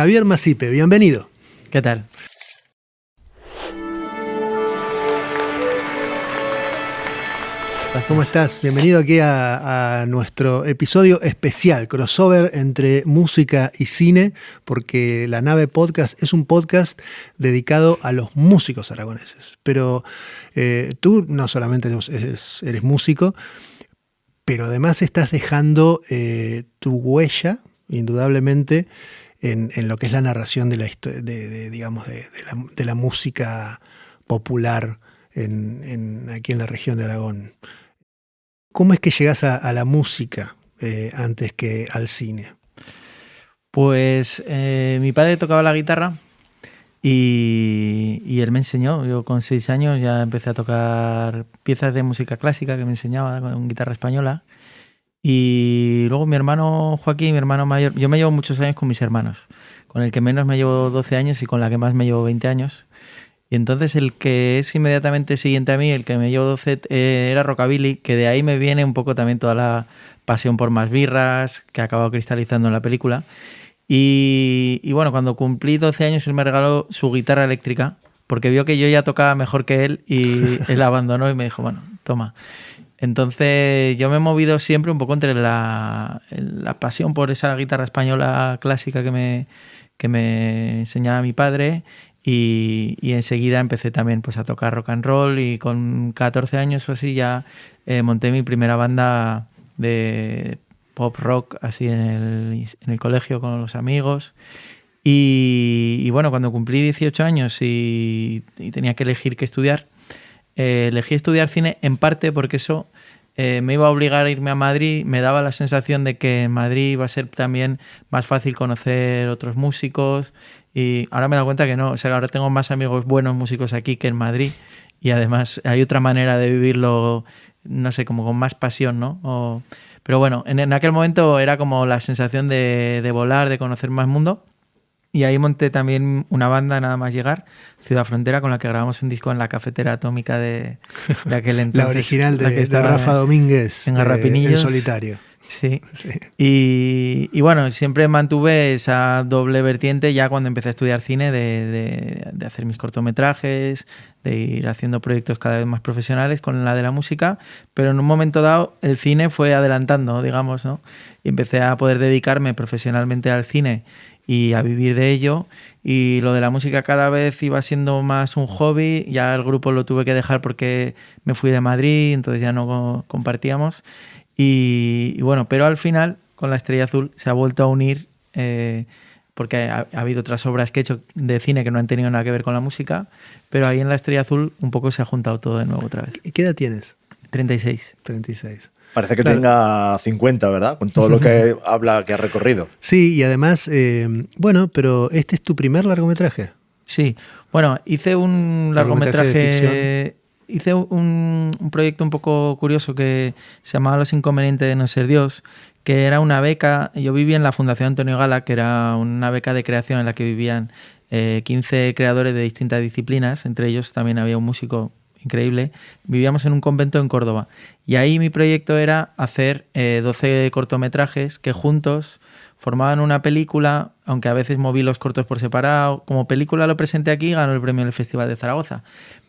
Javier Masip, bienvenido. ¿Qué tal? ¿Cómo estás? Bienvenido aquí a nuestro episodio especial, crossover entre música y cine, porque La Nave Podcast es un podcast dedicado a los músicos aragoneses. Pero tú no solamente eres músico, pero además estás dejando tu huella, indudablemente, en lo que es la narración de la historia, de la música popular aquí en la región de Aragón. ¿Cómo es que llegás a la música antes que al cine? Pues mi padre tocaba la guitarra y él me enseñó. Yo con 6 años ya empecé a tocar piezas de música clásica que me enseñaba con guitarra española. Y luego mi hermano Joaquín, mi hermano mayor, yo me llevo muchos años con mis hermanos. Con el que menos me llevo 12 años y con la que más me llevo 20 años. Y entonces el que es inmediatamente siguiente a mí, el que me llevo 12, era rockabilly, que de ahí me viene un poco también toda la pasión por Más birras, que ha acabado cristalizando en la película. Y bueno, cuando cumplí 12 años él me regaló su guitarra eléctrica, porque vio que yo ya tocaba mejor que él y él abandonó y me dijo, bueno, toma. Entonces yo me he movido siempre un poco entre la pasión por esa guitarra española clásica que me enseñaba mi padre. Y enseguida empecé también pues, a tocar rock and roll y con 14 años o así ya monté mi primera banda de pop rock así en el colegio con los amigos. Y bueno, cuando cumplí 18 años y tenía que elegir qué estudiar, elegí estudiar cine en parte porque eso me iba a obligar a irme a Madrid. Me daba la sensación de que en Madrid iba a ser también más fácil conocer otros músicos. Y ahora me he dado cuenta que no, o sea, ahora tengo más amigos buenos músicos aquí que en Madrid y además hay otra manera de vivirlo, no sé, como con más pasión, ¿no? Pero bueno, en aquel momento era como la sensación de volar, de conocer más mundo y ahí monté también una banda nada más llegar, Ciudad Frontera, con la que grabamos un disco en la Cafetera Atómica de aquel entonces. La original de Rafa Domínguez, en Garrapinillos. En solitario. Sí. Y bueno, siempre mantuve esa doble vertiente ya cuando empecé a estudiar cine de hacer mis cortometrajes, de ir haciendo proyectos cada vez más profesionales con la de la música, pero en un momento dado el cine fue adelantando, digamos, ¿no? Y empecé a poder dedicarme profesionalmente al cine y a vivir de ello, y lo de la música cada vez iba siendo más un hobby. Ya el grupo lo tuve que dejar porque me fui de Madrid, entonces ya no compartíamos. Y bueno, pero al final con La Estrella Azul se ha vuelto a unir porque ha habido otras obras que he hecho de cine que no han tenido nada que ver con la música, pero ahí en La Estrella Azul un poco se ha juntado todo de nuevo otra vez. ¿Y qué edad tienes? 36. 36. Parece que tenga 50, ¿verdad? Con todo lo que habla que ha recorrido. Sí, y además, bueno, pero ¿este es tu primer largometraje? Sí, bueno, hice un largometraje de ficción. Hice un proyecto un poco curioso que se llamaba Los Inconvenientes de No Ser Dios, que era una beca. Yo vivía en la Fundación Antonio Gala, que era una beca de creación en la que vivían 15 creadores de distintas disciplinas, entre ellos también había un músico increíble. Vivíamos en un convento en Córdoba y ahí mi proyecto era hacer 12 cortometrajes que juntos formaban una película, aunque a veces moví los cortos por separado. Como película lo presenté aquí y ganó el premio en el Festival de Zaragoza.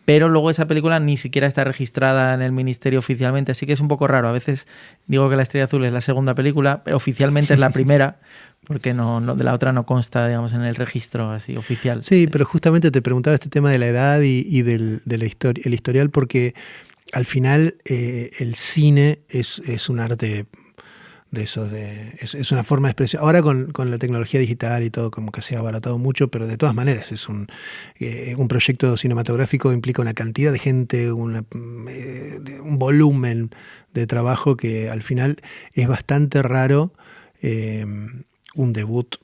Pero luego esa película ni siquiera está registrada en el ministerio oficialmente, así que es un poco raro. A veces digo que La Estrella Azul es la segunda película, pero oficialmente es la primera, porque no, de la otra no consta, digamos, en el registro así oficial. Sí, pero justamente te preguntaba este tema de la edad y el historial, porque al final el cine es un arte de eso, es una forma de expresión. Ahora con la tecnología digital y todo, como que se ha abaratado mucho, pero de todas maneras es un proyecto cinematográfico implica una cantidad de gente, un volumen de trabajo que al final es bastante raro un debut.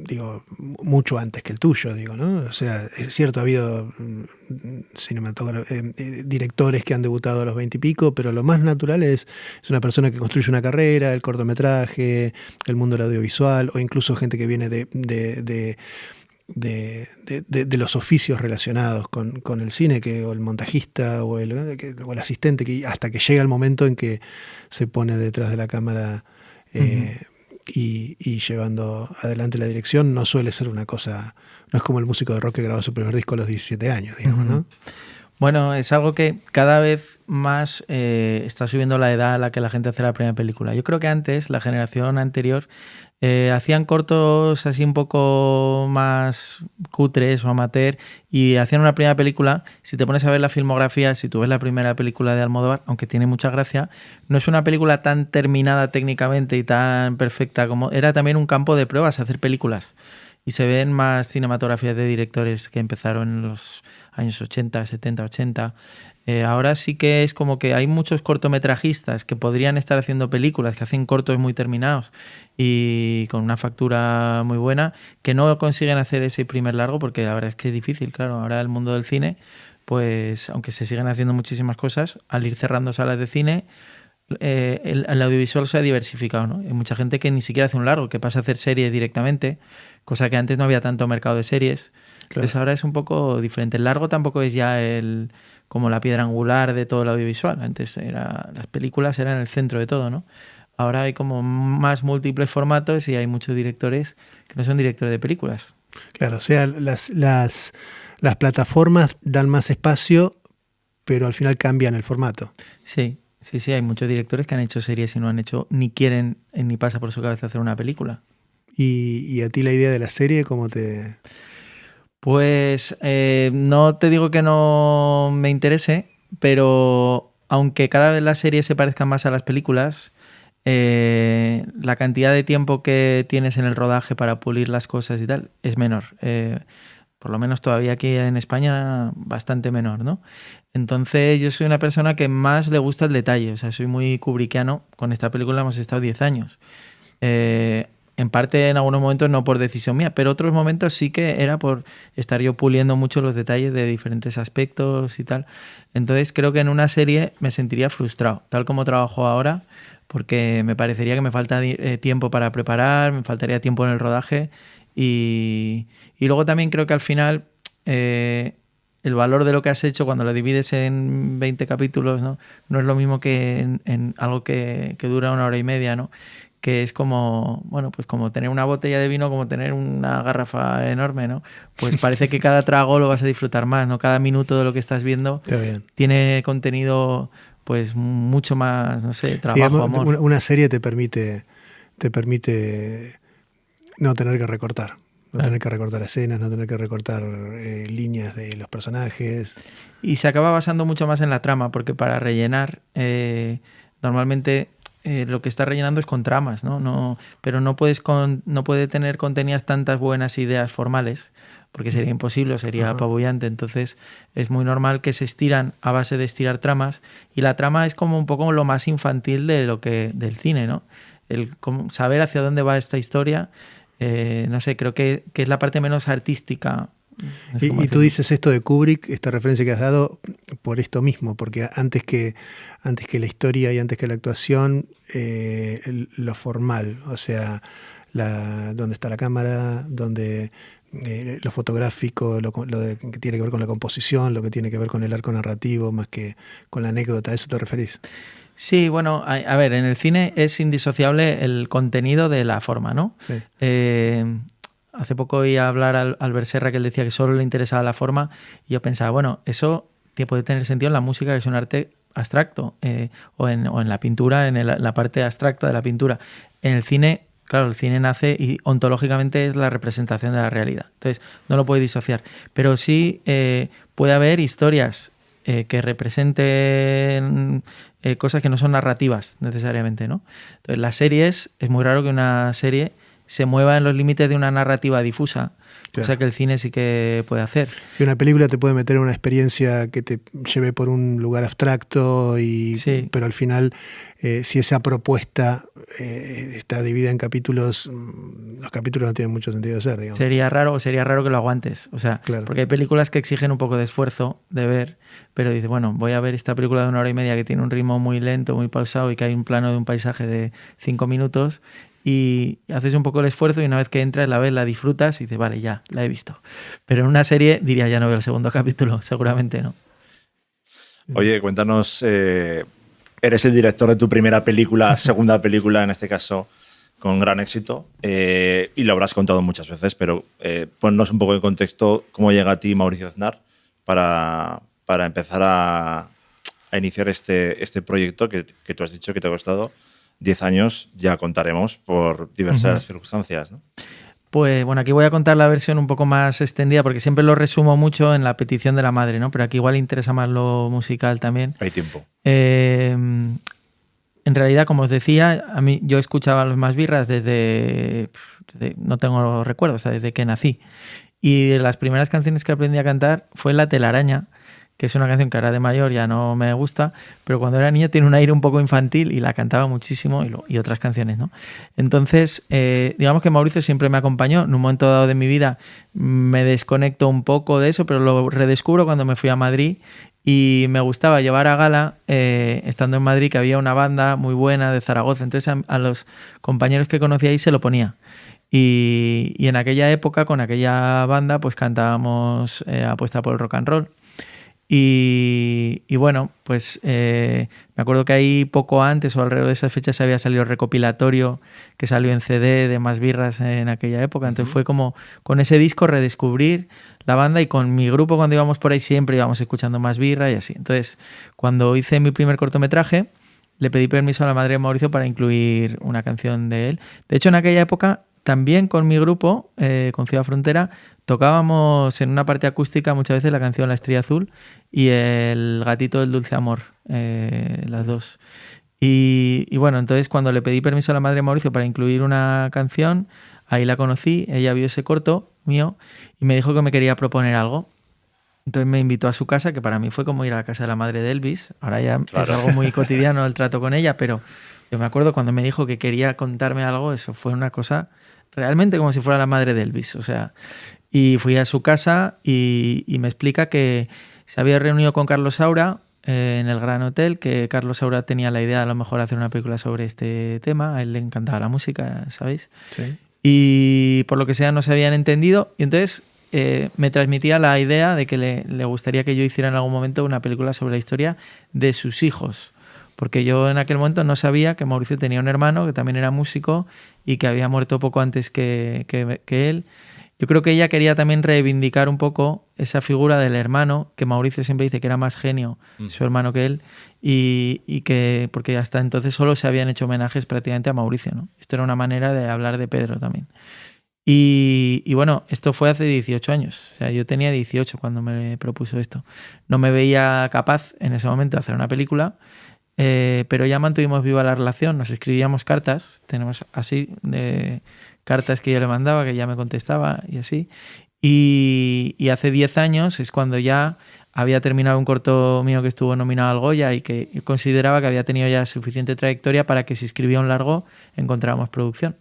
Digo, mucho antes que el tuyo, digo, ¿no? O sea, es cierto, ha habido directores que han debutado a los 20 y pico, pero lo más natural es una persona que construye una carrera, el cortometraje, el mundo del audiovisual, o incluso gente que viene de los oficios relacionados con el cine, o el montajista o el asistente, que hasta que llega el momento en que se pone detrás de la cámara y llevando adelante la dirección no suele ser una cosa, no es como el músico de rock que grabó su primer disco a los 17 años, digamos, ¿no? Bueno, es algo que cada vez más está subiendo la edad a la que la gente hace la primera película. Yo creo que antes, la generación anterior, hacían cortos así un poco más cutres o amateur y hacían una primera película. Si te pones a ver la filmografía, si tú ves la primera película de Almodóvar, aunque tiene mucha gracia, no es una película tan terminada técnicamente y tan perfecta como... Era también un campo de pruebas, hacer películas. Y se ven más cinematografías de directores que empezaron en los años 80, 70, 80. Ahora sí que es como que hay muchos cortometrajistas que podrían estar haciendo películas, que hacen cortos muy terminados y con una factura muy buena, que no consiguen hacer ese primer largo porque la verdad es que es difícil, claro. Ahora el mundo del cine, pues aunque se siguen haciendo muchísimas cosas, al ir cerrando salas de cine, el audiovisual se ha diversificado, ¿no? Hay mucha gente que ni siquiera hace un largo, que pasa a hacer series directamente, cosa que antes no había tanto mercado de series. Claro. Entonces ahora es un poco diferente. El largo tampoco es ya como la piedra angular de todo el audiovisual. Antes las películas eran el centro de todo, ¿no? Ahora hay como más múltiples formatos y hay muchos directores que no son directores de películas. Claro, o sea, las plataformas dan más espacio, pero al final cambian el formato. Sí, hay muchos directores que han hecho series y no han hecho, ni quieren, ni pasa por su cabeza hacer una película. ¿Y a ti la idea de la serie cómo te...? Pues no te digo que no me interese, pero aunque cada vez las series se parezcan más a las películas, la cantidad de tiempo que tienes en el rodaje para pulir las cosas y tal es menor. Por lo menos todavía aquí en España bastante menor, ¿no? Entonces yo soy una persona que más le gusta el detalle, o sea, soy muy kubrickiano. Con esta película hemos estado 10 años. En parte en algunos momentos no por decisión mía, pero otros momentos sí que era por estar yo puliendo mucho los detalles de diferentes aspectos y tal. Entonces creo que en una serie me sentiría frustrado, tal como trabajo ahora, porque me parecería que me falta tiempo para preparar, me faltaría tiempo en el rodaje y luego también creo que al final el valor de lo que has hecho cuando lo divides en 20 capítulos no es lo mismo que en algo que dura 1 hora y media, ¿no? Que es como, bueno, pues como tener una botella de vino, como tener una garrafa enorme, ¿no? Pues parece que cada trago lo vas a disfrutar más, ¿no? Cada minuto de lo que estás viendo tiene contenido, pues mucho más, no sé, trabajo, amor. Una serie te permite no tener que recortar. No tener que recortar escenas, no tener que recortar líneas de los personajes. Y se acaba basando mucho más en la trama, porque para rellenar, normalmente... lo que está rellenando es con tramas, ¿no? Pero no puede tener contenidas tantas buenas ideas formales, porque sería imposible, sería apabullante. Entonces es muy normal que se estiran a base de estirar tramas, y la trama es como un poco lo más infantil del cine, ¿no? Saber hacia dónde va esta historia, no sé, creo que es la parte menos artística. Y tú dices esto de Kubrick, esta referencia que has dado, por esto mismo, porque antes que la historia y antes que la actuación, lo formal, o sea, dónde está la cámara, dónde lo fotográfico, lo que tiene que ver con la composición, lo que tiene que ver con el arco narrativo, más que con la anécdota. ¿A eso te referís? Sí, bueno, a ver, en el cine es indisociable el contenido de la forma, ¿no? Sí. Hace poco oí hablar al Albert Serra, que él decía que solo le interesaba la forma, y yo pensaba, bueno, eso puede tener sentido en la música, que es un arte abstracto, o en la pintura, en la parte abstracta de la pintura. En el cine, claro, el cine nace y ontológicamente es la representación de la realidad. Entonces, no lo puede disociar. Pero sí puede haber historias que representen cosas que no son narrativas necesariamente, ¿no? Entonces, las series, es muy raro que una serie se mueva en los límites de una narrativa difusa, cosa que el cine sí que puede hacer. Si una película te puede meter en una experiencia que te lleve por un lugar abstracto, pero al final, si esa propuesta está dividida en capítulos, los capítulos no tienen mucho sentido de ser, digamos. Sería raro que lo aguantes, o sea, porque hay películas que exigen un poco de esfuerzo de ver, pero dices, bueno, voy a ver esta película de 1 hora y media que tiene un ritmo muy lento, muy pausado y que hay un plano de un paisaje de 5 minutos, y haces un poco el esfuerzo y una vez que entras, la ves, la disfrutas y dices, vale, ya, la he visto. Pero en una serie diría, ya no veo el segundo capítulo, seguramente no. Oye, cuéntanos, eres el director de tu primera película, segunda película en este caso, con gran éxito, y lo habrás contado muchas veces, pero ponnos un poco en contexto cómo llega a ti Mauricio Aznar para empezar a iniciar este proyecto que tú has dicho que te ha costado 10 años, ya contaremos, por diversas circunstancias, ¿no? Pues bueno, aquí voy a contar la versión un poco más extendida porque siempre lo resumo mucho en la petición de la madre, ¿no? Pero aquí igual interesa más lo musical también. Hay tiempo. En realidad, como os decía, a mí yo escuchaba los Más Birras desde no tengo recuerdos, o sea, desde que nací. Y de las primeras canciones que aprendí a cantar fue La telaraña, que es una canción que ahora de mayor ya no me gusta, pero cuando era niño tiene un aire un poco infantil y la cantaba muchísimo, y otras canciones, ¿no? Entonces, digamos que Mauricio siempre me acompañó. En un momento dado de mi vida me desconecto un poco de eso, pero lo redescubro cuando me fui a Madrid y me gustaba llevar a gala, estando en Madrid, que había una banda muy buena de Zaragoza. Entonces a los compañeros que conocía ahí se lo ponía. Y en aquella época, con aquella banda, pues cantábamos Apuesta por el Rock and Roll. Y bueno, pues me acuerdo que ahí poco antes o alrededor de esas fechas había salido el recopilatorio que salió en CD de Más Birras en aquella época. Entonces fue como con ese disco redescubrir la banda, y con mi grupo cuando íbamos por ahí siempre íbamos escuchando Más Birra y así. Entonces, cuando hice mi primer cortometraje, le pedí permiso a la madre de Mauricio para incluir una canción de él. De hecho, en aquella época también con mi grupo, con Ciudad Frontera, tocábamos en una parte acústica muchas veces la canción La Estrella Azul y El Gatito del Dulce Amor, las dos. Y bueno, entonces cuando le pedí permiso a la madre de Mauricio para incluir una canción, ahí la conocí, ella vio ese corto mío y me dijo que me quería proponer algo. Entonces me invitó a su casa, que para mí fue como ir a la casa de la madre de Elvis. Ahora ya es algo muy cotidiano el trato con ella, pero yo me acuerdo cuando me dijo que quería contarme algo, eso fue una cosa realmente como si fuera la madre de Elvis. O sea, y fui a su casa y me explica que se había reunido con Carlos Saura en el Gran Hotel, que Carlos Saura tenía la idea de a lo mejor hacer una película sobre este tema. A él le encantaba la música, ¿sabéis? Sí. Y por lo que sea no se habían entendido, y entonces me transmitía la idea de que le gustaría que yo hiciera en algún momento una película sobre la historia de sus hijos, porque yo en aquel momento no sabía que Mauricio tenía un hermano que también era músico y que había muerto poco antes que él. Yo creo que ella quería también reivindicar un poco esa figura del hermano, que Mauricio siempre dice que era más genio su hermano que él, y que, porque hasta entonces solo se habían hecho homenajes prácticamente a Mauricio, ¿no? Esto era una manera de hablar de Pedro también. Y bueno, esto fue hace 18 años. O sea, yo tenía 18 cuando me propuso esto. No me veía capaz en ese momento de hacer una película, pero ya mantuvimos viva la relación. Nos escribíamos cartas, tenemos así de cartas que yo le mandaba, que ya me contestaba y así. Y hace 10 años es cuando ya había terminado un corto mío que estuvo nominado al Goya y que consideraba que había tenido ya suficiente trayectoria para que si escribía un largo encontrábamos producción.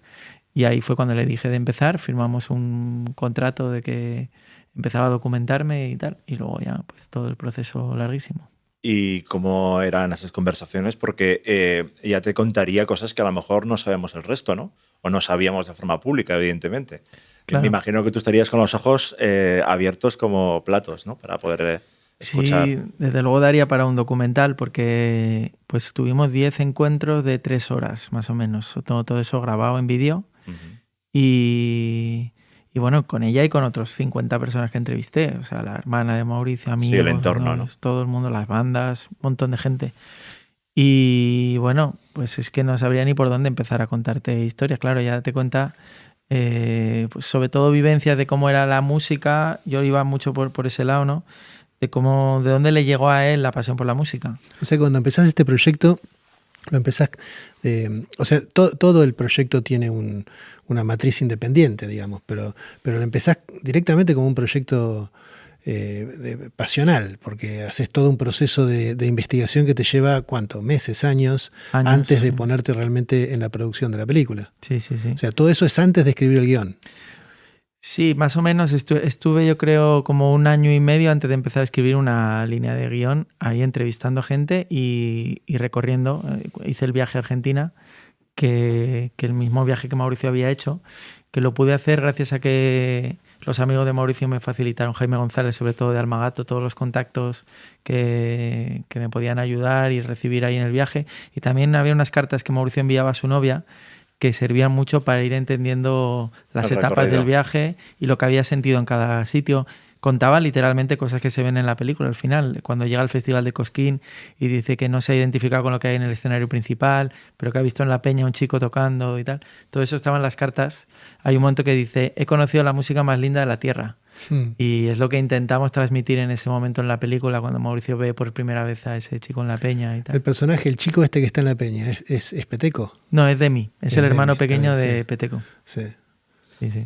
Y ahí fue cuando le dije de empezar, firmamos un contrato de que empezaba a documentarme y tal, y luego ya pues todo el proceso larguísimo. ¿Y cómo eran esas conversaciones? Porque ella te contaría cosas que a lo mejor no sabemos el resto, ¿no? O no sabíamos de forma pública, evidentemente. Claro. Me imagino que tú estarías con los ojos abiertos como platos, ¿no? Para poder escuchar. Sí, desde luego daría para un documental, porque pues tuvimos 10 encuentros de 3 horas, más o menos. Tengo todo eso grabado en vídeo. Y bueno, con ella y con otros 50 personas que entrevisté, o sea, la hermana de Mauricio, amigos, sí, el entorno, ¿no? Todo el mundo, las bandas, un montón de gente. Y bueno, pues es que no sabría ni por dónde empezar a contarte historias. Claro, ya te cuenta, pues sobre todo vivencias de cómo era la música. Yo iba mucho por ese lado, ¿no? De dónde le llegó a él la pasión por la música. O sea, cuando empezás este proyecto, lo empezás, o sea, todo el proyecto tiene una matriz independiente, digamos, pero lo empezás directamente como un proyecto pasional, porque haces todo un proceso de investigación que te lleva, ¿cuánto? Meses, años antes de ponerte realmente en la producción de la película. Sí, sí, sí. O sea, todo eso es antes de escribir el guión. Sí, más o menos estuve yo creo como 1 año y medio antes de empezar a escribir una línea de guión, ahí entrevistando gente y recorriendo. Hice el viaje a Argentina, que el mismo viaje que Mauricio había hecho, que lo pude hacer gracias a que los amigos de Mauricio me facilitaron, Jaime González, sobre todo de Almagato, todos los contactos que me podían ayudar y recibir ahí en el viaje. Y también había unas cartas que Mauricio enviaba a su novia, que servían mucho para ir entendiendo las El etapas recorrido del viaje y lo que había sentido en cada sitio. Contaba literalmente cosas que se ven en la película al final, cuando llega al Festival de Cosquín y dice que no se ha identificado con lo que hay en el escenario principal, pero que ha visto en la peña un chico tocando y tal. Todo eso estaba en las cartas. Hay un momento que dice, he conocido la música más linda de la tierra. Y es lo que intentamos transmitir en ese momento en la película, cuando Mauricio ve por primera vez a ese chico en la peña y tal. El personaje, el chico este que está en la peña, ¿es Peteco? No, es Demi, es el hermano Demi, pequeño también, de sí. Peteco. Sí. Sí, sí.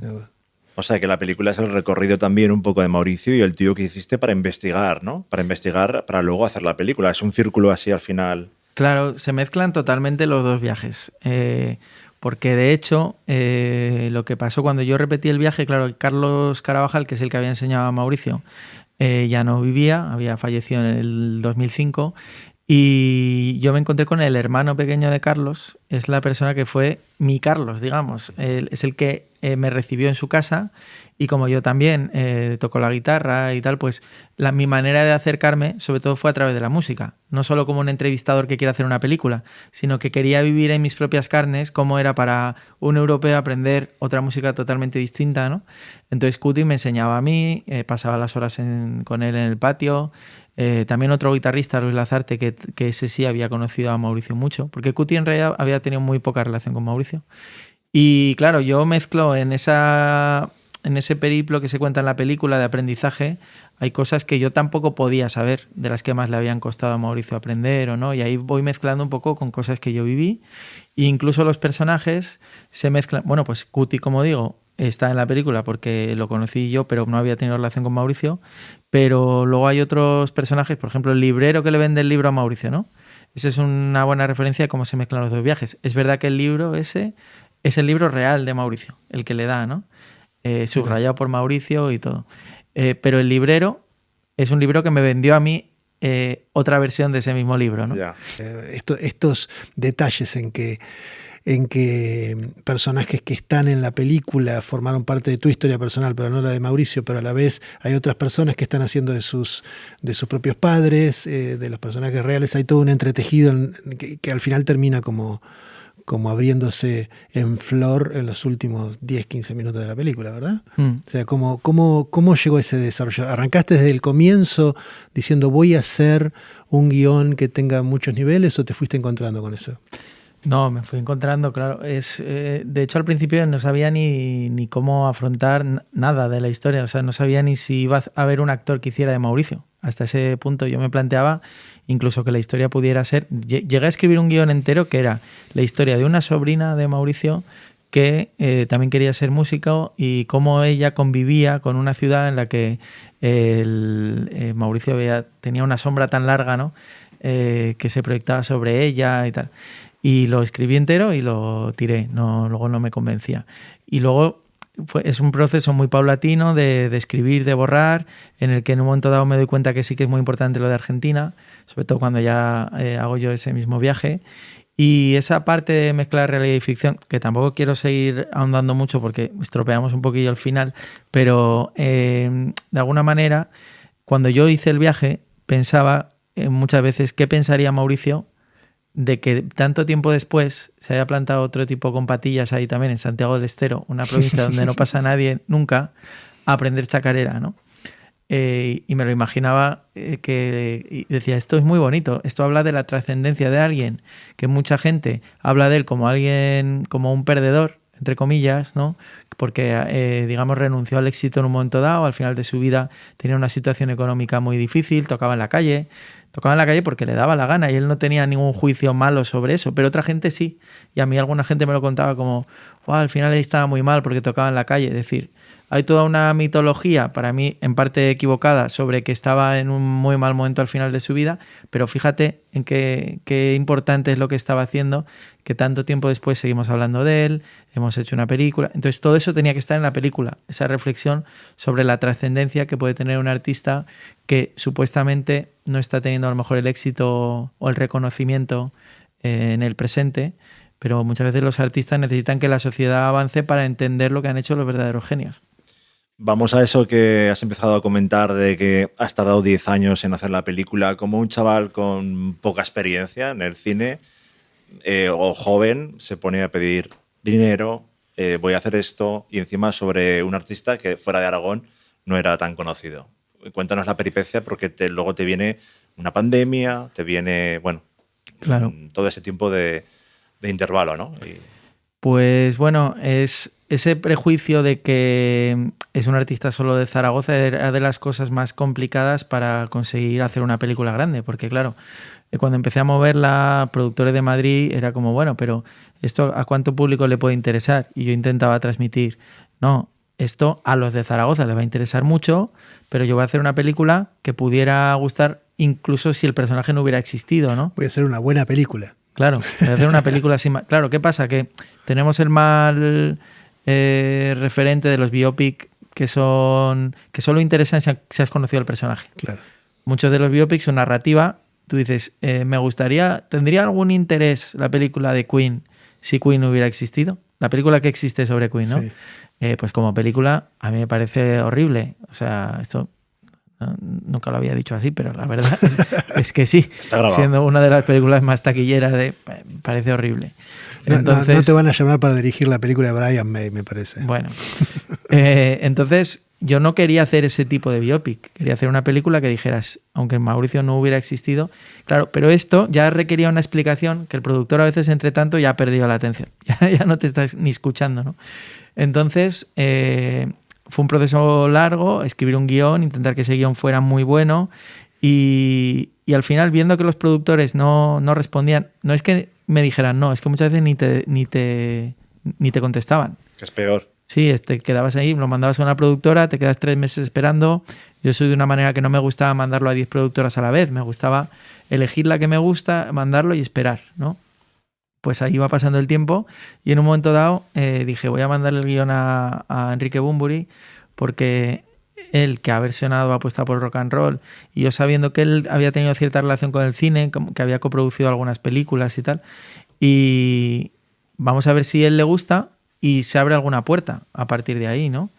O sea, que la película es el recorrido también un poco de Mauricio y el tío que hiciste para investigar, ¿no? Para investigar, para luego hacer la película. Es un círculo así al final. Claro, se mezclan totalmente los dos viajes. Porque de hecho, lo que pasó cuando yo repetí el viaje, claro, Carlos Carabajal, que es el que había enseñado a Mauricio, ya no vivía, había fallecido en el 2005. Y yo me encontré con el hermano pequeño de Carlos, es la persona que fue mi Carlos, digamos. Es el que me recibió en su casa y como yo también toco la guitarra y tal, pues mi manera de acercarme sobre todo fue a través de la música. No solo como un entrevistador que quiere hacer una película, sino que quería vivir en mis propias carnes cómo era para un europeo aprender otra música totalmente distinta, ¿no? Entonces Cuti me enseñaba a mí, pasaba las horas con él en el patio. También otro guitarrista, Luis Lazarte, que ese sí había conocido a Mauricio mucho, porque Cuti en realidad había tenido muy poca relación con Mauricio. Y claro, yo mezclo en ese periplo que se cuenta en la película de aprendizaje, hay cosas que yo tampoco podía saber, de las que más le habían costado a Mauricio aprender o no, y ahí voy mezclando un poco con cosas que yo viví, e incluso los personajes se mezclan. Bueno, pues Cuti, como digo, está en la película porque lo conocí yo, pero no había tenido relación con Mauricio. Pero luego hay otros personajes, por ejemplo, el librero que le vende el libro a Mauricio, ¿no? Esa es una buena referencia de cómo se mezclan los dos viajes. Es verdad que el libro ese es el libro real de Mauricio, el que le da, ¿no? Subrayado por Mauricio y todo. Pero el librero es un libro que me vendió a mí otra versión de ese mismo libro, ¿no? Ya. Estos detalles en que personajes que están en la película formaron parte de tu historia personal, pero no la de Mauricio, pero a la vez hay otras personas que están haciendo de sus propios padres, de los personajes reales. Hay todo un entretejido que al final termina como abriéndose en flor en los últimos 10, 15 minutos de la película, ¿verdad? O sea, ¿cómo llegó ese desarrollo? ¿Arrancaste desde el comienzo diciendo voy a hacer un guión que tenga muchos niveles o te fuiste encontrando con eso? No, me fui encontrando, claro. De hecho, al principio no sabía ni cómo afrontar nada de la historia. O sea, no sabía ni si iba a haber un actor que hiciera de Mauricio. Hasta ese punto yo me planteaba incluso que la historia pudiera ser... Llegué a escribir un guión entero que era la historia de una sobrina de Mauricio que también quería ser músico y cómo ella convivía con una ciudad en la que Mauricio tenía una sombra tan larga, ¿no? Que se proyectaba sobre ella y tal. Y lo escribí entero y lo tiré, luego no me convencía. Y luego es un proceso muy paulatino de escribir, de borrar, en el que en un momento dado me doy cuenta que sí que es muy importante lo de Argentina, sobre todo cuando ya hago yo ese mismo viaje. Y esa parte de mezclar realidad y ficción, que tampoco quiero seguir ahondando mucho porque estropeamos un poquillo al final, pero de alguna manera, cuando yo hice el viaje, pensaba muchas veces qué pensaría Mauricio de que tanto tiempo después se haya plantado otro tipo con patillas ahí también en Santiago del Estero, una provincia donde no pasa nadie nunca, a aprender chacarera, ¿no? Y me lo imaginaba y decía, esto es muy bonito, esto habla de la trascendencia de alguien, que mucha gente habla de él como alguien, como un perdedor, entre comillas, ¿no? Porque, digamos, renunció al éxito en un momento dado, al final de su vida tenía una situación económica muy difícil, tocaba en la calle porque le daba la gana y él no tenía ningún juicio malo sobre eso, pero otra gente sí. Y a mí alguna gente me lo contaba como, al final él estaba muy mal porque tocaba en la calle. Es decir, hay toda una mitología, para mí en parte equivocada, sobre que estaba en un muy mal momento al final de su vida, pero fíjate en qué importante es lo que estaba haciendo, que tanto tiempo después seguimos hablando de él, hemos hecho una película. Entonces todo eso tenía que estar en la película, esa reflexión sobre la trascendencia que puede tener un artista que supuestamente no está teniendo a lo mejor el éxito o el reconocimiento en el presente, pero muchas veces los artistas necesitan que la sociedad avance para entender lo que han hecho los verdaderos genios. Vamos a eso que has empezado a comentar de que has tardado 10 años en hacer la película. Como un chaval con poca experiencia en el cine o joven se pone a pedir dinero, voy a hacer esto, y encima sobre un artista que fuera de Aragón no era tan conocido. Cuéntanos la peripecia, porque luego te viene una pandemia, te viene, bueno, Claro. todo ese tiempo de intervalo, ¿no? Pues bueno, es ese prejuicio de que es un artista solo de Zaragoza era de las cosas más complicadas para conseguir hacer una película grande, porque claro, cuando empecé a moverla, productores de Madrid, era como, bueno, pero ¿esto a cuánto público le puede interesar? Y yo intentaba transmitir, no, esto a los de Zaragoza les va a interesar mucho, pero yo voy a hacer una película que pudiera gustar incluso si el personaje no hubiera existido, ¿no? Voy a hacer una buena película. Claro, voy a hacer una película así. Claro, ¿qué pasa? Que tenemos el mal referente de los biopic que solo interesan si has conocido al personaje. Claro. Muchos de los biopics, su narrativa, tú dices, ¿tendría algún interés la película de Queen si Queen no hubiera existido? La película que existe sobre Queen, ¿no? Sí. Pues como película a mí me parece horrible. O sea, esto nunca lo había dicho así, pero la verdad es que sí. Está grabado. Siendo una de las películas más taquilleras, me parece horrible. Entonces, no te van a llamar para dirigir la película de Brian May, me parece. Bueno, entonces yo no quería hacer ese tipo de biopic. Quería hacer una película que dijeras, aunque Mauricio no hubiera existido, claro, pero esto ya requería una explicación que el productor a veces, entre tanto, ya ha perdido la atención. Ya no te estás ni escuchando, ¿no? Entonces, fue un proceso largo, escribir un guión, intentar que ese guión fuera muy bueno y al final, viendo que los productores no respondían, no es que me dijeran no, es que muchas veces ni te contestaban. Que es peor. Sí, te quedabas ahí, lo mandabas a una productora, te quedas 3 meses esperando. Yo soy de una manera que no me gustaba mandarlo a 10 productoras a la vez, me gustaba elegir la que me gusta, mandarlo y esperar, ¿no? Pues ahí va pasando el tiempo y en un momento dado dije, voy a mandarle el guión a Enrique Bunbury porque él, que ha versionado, ha apostado por el rock and roll, y yo sabiendo que él había tenido cierta relación con el cine, que había coproducido algunas películas y tal, y vamos a ver si a él le gusta y se abre alguna puerta a partir de ahí, ¿no?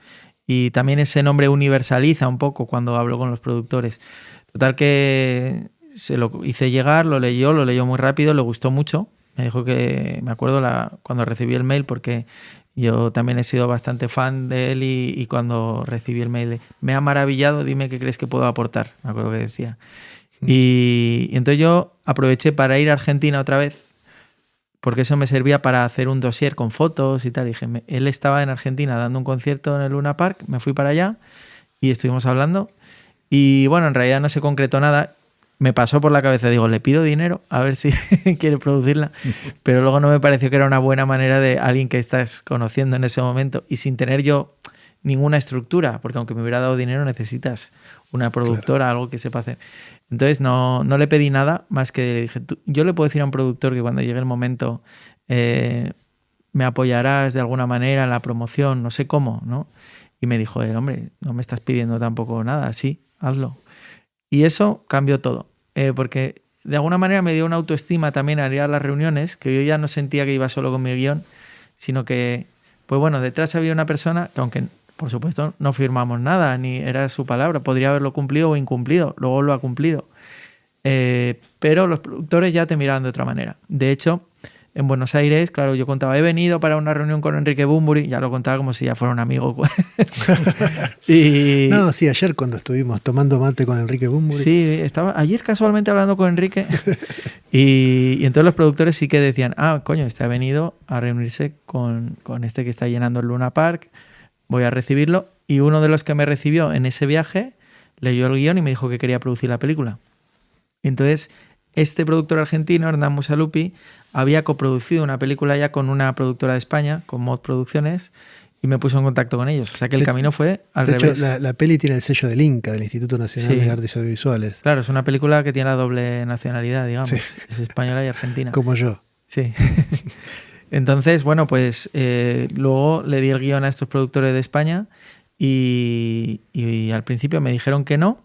Y también ese nombre universaliza un poco cuando hablo con los productores. Total que se lo hice llegar, lo leyó muy rápido, le gustó mucho. Me dijo que, me acuerdo cuando recibí el mail, porque yo también he sido bastante fan de él y cuando recibí el mail me ha maravillado, dime qué crees que puedo aportar, me acuerdo que decía. Y entonces yo aproveché para ir a Argentina otra vez, porque eso me servía para hacer un dossier con fotos y tal. Y dije, él estaba en Argentina dando un concierto en el Luna Park, me fui para allá y estuvimos hablando. Y bueno, en realidad no se concretó nada. Me pasó por la cabeza, digo, le pido dinero a ver si quiere producirla. Pero luego no me pareció que era una buena manera de alguien que estás conociendo en ese momento y sin tener yo ninguna estructura, porque aunque me hubiera dado dinero necesitas una productora, claro, algo que sepa hacer. Entonces no le pedí nada más que le dije, yo le puedo decir a un productor que cuando llegue el momento me apoyarás de alguna manera en la promoción, no sé cómo, ¿no? Y me dijo, hombre, no me estás pidiendo tampoco nada, sí, hazlo. Y eso cambió todo, porque de alguna manera me dio una autoestima también al ir a las reuniones, que yo ya no sentía que iba solo con mi guión, sino que, pues bueno, detrás había una persona que, aunque por supuesto no firmamos nada, ni era su palabra, podría haberlo cumplido o incumplido, luego lo ha cumplido. Pero los productores ya te miraban de otra manera. De hecho, en Buenos Aires, claro, yo contaba, he venido para una reunión con Enrique Bunbury, ya lo contaba como si ya fuera un amigo. No, sí, ayer cuando estuvimos tomando mate con Enrique Bunbury. Sí, estaba ayer casualmente hablando con Enrique y entonces los productores sí que decían, coño, ha venido a reunirse con este que está llenando el Luna Park, voy a recibirlo. Y uno de los que me recibió en ese viaje leyó el guión y me dijo que quería producir la película. Entonces, este productor argentino, Hernán Musalupi, había coproducido una película ya con una productora de España, con Mod Producciones, y me puso en contacto con ellos. O sea que el camino fue al revés. De hecho, la peli tiene el sello del INCA, del Instituto Nacional de Artes Audiovisuales. Claro, es una película que tiene la doble nacionalidad, digamos. Sí. Es española y argentina. Como yo. Sí. Entonces, bueno, pues luego le di el guión a estos productores de España y al principio me dijeron que no,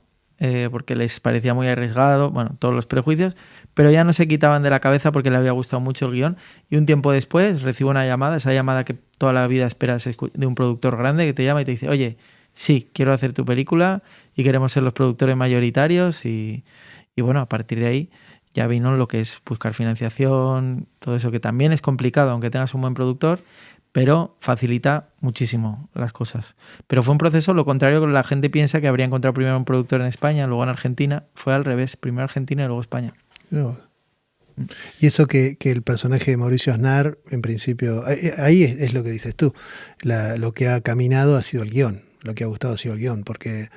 porque les parecía muy arriesgado, bueno, todos los prejuicios, pero ya no se quitaban de la cabeza porque le había gustado mucho el guión. Y un tiempo después recibo una llamada, esa llamada que toda la vida esperas de un productor grande que te llama y te dice, oye, sí, quiero hacer tu película y queremos ser los productores mayoritarios y bueno, a partir de ahí ya vino lo que es buscar financiación, todo eso que también es complicado, aunque tengas un buen productor, pero facilita muchísimo las cosas. Pero fue un proceso, lo contrario que la gente piensa, que habría encontrado primero un productor en España, luego en Argentina. Fue al revés, primero Argentina y luego España. No. Y eso que el personaje de Mauricio Aznar, en principio, ahí es lo que dices tú, lo que ha caminado ha sido el guión, lo que ha gustado ha sido el guión, porque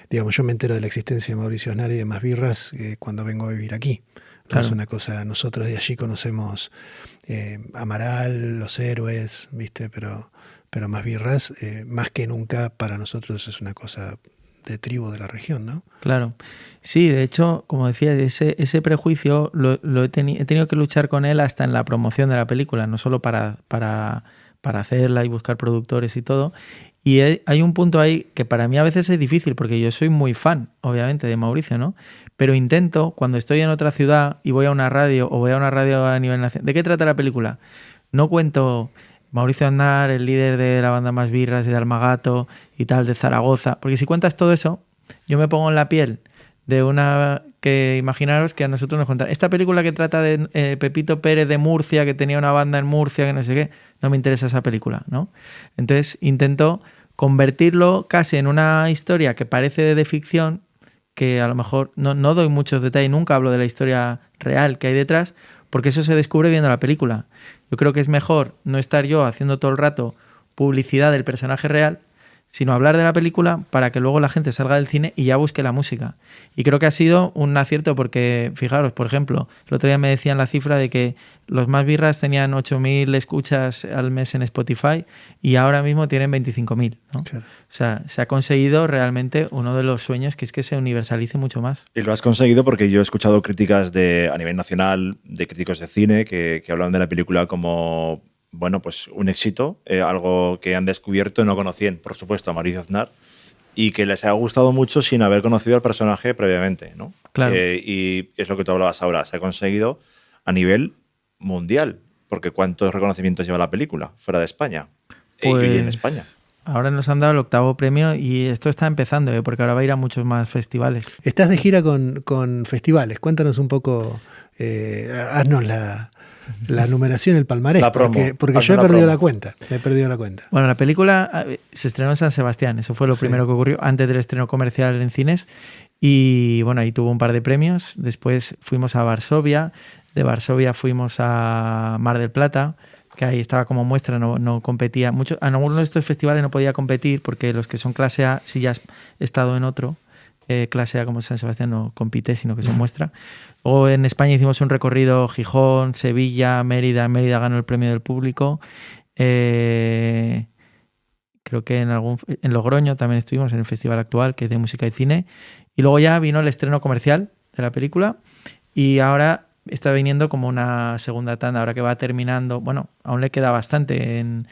digamos, yo me entero de la existencia de Mauricio Aznar y de Más Birras cuando vengo a vivir aquí. No Claro. es una cosa, nosotros de allí conocemos Amaral, Los Héroes, ¿viste? Pero Más Birras, más que nunca para nosotros es una cosa de tribu de la región, ¿no? Claro. Sí, de hecho, como decía, ese prejuicio lo he tenido que luchar con él hasta en la promoción de la película, no solo para hacerla y buscar productores y todo. Y hay un punto ahí que para mí a veces es difícil, porque yo soy muy fan, obviamente, de Mauricio, ¿no? Pero intento, cuando estoy en otra ciudad y voy a una radio o voy a una radio a nivel nacional, ¿de qué trata la película? No cuento Mauricio Aznar, el líder de la banda Más Birras y de Almagato y tal, de Zaragoza, porque si cuentas todo eso, yo me pongo en la piel de una que imaginaros que a nosotros nos contan esta película que trata de Pepito Pérez de Murcia, que tenía una banda en Murcia, que no sé qué, no me interesa esa película, ¿no? Entonces intento convertirlo casi en una historia que parece de ficción, que a lo mejor no doy muchos detalles, nunca hablo de la historia real que hay detrás, porque eso se descubre viendo la película. Yo creo que es mejor no estar yo haciendo todo el rato publicidad del personaje real, sino hablar de la película para que luego la gente salga del cine y ya busque la música. Y creo que ha sido un acierto porque, fijaros, por ejemplo, el otro día me decían la cifra de que los Más Birras tenían 8.000 escuchas al mes en Spotify y ahora mismo tienen 25.000, ¿no? Claro. O sea, se ha conseguido realmente uno de los sueños, que es que se universalice mucho más. Y lo has conseguido porque yo he escuchado críticas a nivel nacional de críticos de cine que hablan de la película como, bueno, pues un éxito, algo que han descubierto y no conocían, por supuesto, a Mauricio Aznar, y que les ha gustado mucho sin haber conocido al personaje previamente, ¿no? Claro. Y es lo que tú hablabas ahora, se ha conseguido a nivel mundial, porque ¿cuántos reconocimientos lleva la película fuera de España? Pues, y en España. Ahora nos han dado el 8º premio y esto está empezando, porque ahora va a ir a muchos más festivales. Estás de gira con festivales. Cuéntanos un poco, haznos la numeración, el palmarés. La promo. Porque yo he perdido la cuenta. Bueno, la película se estrenó en San Sebastián. Eso fue lo primero que ocurrió antes del estreno comercial en cines. Y bueno, ahí tuvo un par de premios. Después fuimos a Varsovia. De Varsovia fuimos a Mar del Plata, que ahí estaba como muestra, no competía mucho. En algunos de estos festivales no podía competir porque los que son clase A, si ya has estado en otro, clase A como San Sebastián no compite, sino que se muestra. O en España hicimos un recorrido Gijón, Sevilla, Mérida. En Mérida ganó el premio del público. Creo que en Logroño también estuvimos en el festival actual, que es de música y cine. Y luego ya vino el estreno comercial de la película y ahora está viniendo como una segunda tanda, ahora que va terminando. Bueno, aún le queda bastante en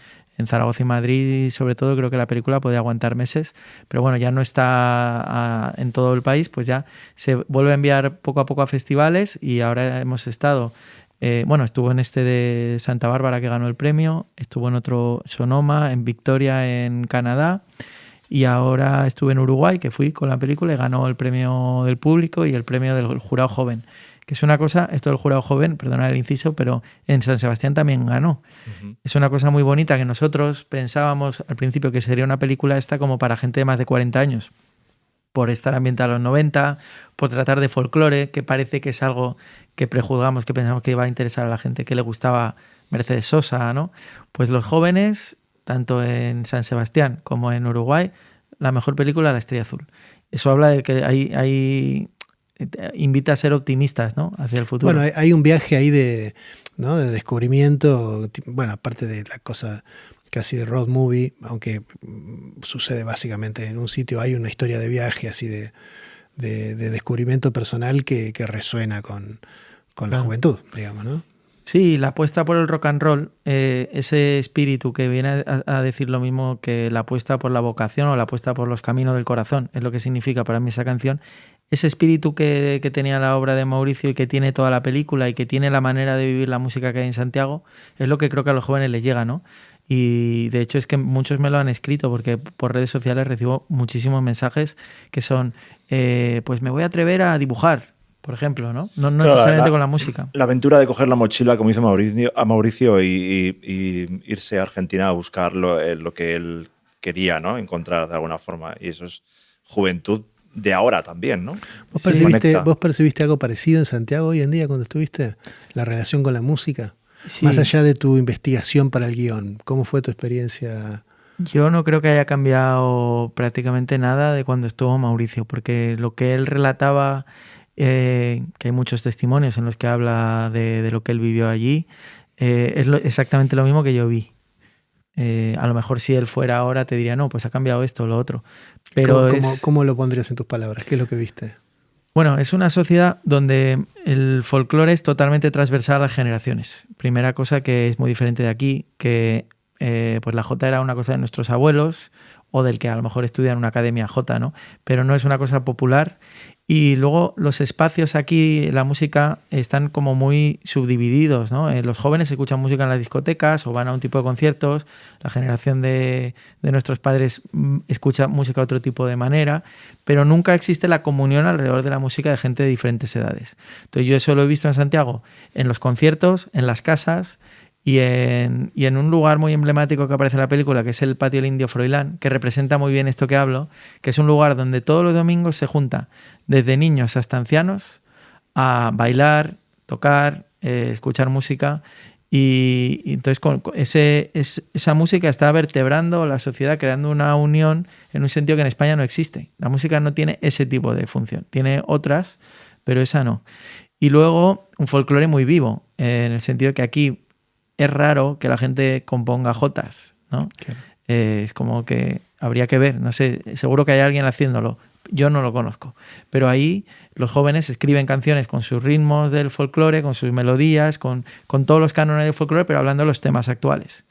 Zaragoza y Madrid, sobre todo. Creo que la película puede aguantar meses, pero bueno, ya no está en todo el país, pues ya se vuelve a enviar poco a poco a festivales y ahora hemos estado, estuvo en este de Santa Bárbara que ganó el premio, estuvo en otro Sonoma, en Victoria, en Canadá, y ahora estuve en Uruguay, que fui con la película y ganó el premio del público y el premio del jurado joven. Que es una cosa, esto del jurado joven, perdona el inciso, pero en San Sebastián también ganó. Uh-huh. Es una cosa muy bonita que nosotros pensábamos al principio que sería una película esta como para gente de más de 40 años, por estar ambientada a los 90, por tratar de folclore, que parece que es algo que prejuzgamos, que pensamos que iba a interesar a la gente que le gustaba Mercedes Sosa, ¿no? Pues los jóvenes, tanto en San Sebastián como en Uruguay, la mejor película, La Estrella Azul. Eso habla de que hay invita a ser optimistas, ¿no?, hacia el futuro. Bueno, hay un viaje ahí de descubrimiento, bueno, aparte de la cosa casi de road movie, aunque sucede básicamente en un sitio, hay una historia de viaje así de descubrimiento personal que resuena con la juventud, digamos, ¿no? Sí, la apuesta por el rock and roll, ese espíritu que viene a decir lo mismo que la apuesta por la vocación o la apuesta por los caminos del corazón, es lo que significa para mí esa canción. Ese espíritu que tenía la obra de Mauricio y que tiene toda la película y que tiene la manera de vivir la música que hay en Santiago, es lo que creo que a los jóvenes les llega, ¿no? Y de hecho es que muchos me lo han escrito porque por redes sociales recibo muchísimos mensajes que son, pues me voy a atrever a dibujar, por ejemplo, ¿no? No Claro, necesariamente con la música. La aventura de coger la mochila, como hizo Mauricio y irse a Argentina a buscar lo que él quería, ¿no? Encontrar de alguna forma. Y eso es juventud de ahora también, ¿no? ¿Vos percibiste algo parecido en Santiago hoy en día cuando estuviste? ¿La relación con la música? Sí. Más allá de tu investigación para el guión, ¿cómo fue tu experiencia? Yo no creo que haya cambiado prácticamente nada de cuando estuvo Mauricio, porque lo que él relataba, que hay muchos testimonios en los que habla de lo que él vivió allí, es exactamente lo mismo que yo vi. A lo mejor si él fuera ahora te diría, no, pues ha cambiado esto o lo otro. Pero ¿Cómo lo pondrías en tus palabras? ¿Qué es lo que viste? Bueno, es una sociedad donde el folclore es totalmente transversal a las generaciones. Primera cosa que es muy diferente de aquí, que pues la jota era una cosa de nuestros abuelos o del que a lo mejor estudia en una academia jota, ¿no? Pero no es una cosa popular. Y luego los espacios aquí, la música, están como muy subdivididos, ¿no? Los jóvenes escuchan música en las discotecas o van a un tipo de conciertos. La generación de nuestros padres escucha música de otro tipo de manera, pero nunca existe la comunión alrededor de la música de gente de diferentes edades. Entonces yo eso lo he visto en Santiago, en los conciertos, en las casas y en un lugar muy emblemático que aparece en la película, que es el Patio del Indio Froilán, que representa muy bien esto que hablo, que es un lugar donde todos los domingos se junta desde niños hasta ancianos a bailar, tocar, escuchar música y entonces esa música está vertebrando la sociedad, creando una unión en un sentido que en España no existe. La música no tiene ese tipo de función, tiene otras, pero esa no. Y luego un folclore muy vivo, en el sentido que aquí es raro que la gente componga jotas, ¿no? Claro. Es como que habría que ver, no sé, seguro que hay alguien haciéndolo. Yo no lo conozco, pero ahí los jóvenes escriben canciones con sus ritmos del folclore, con sus melodías, con todos los cánones del folclore, pero hablando de los temas actuales.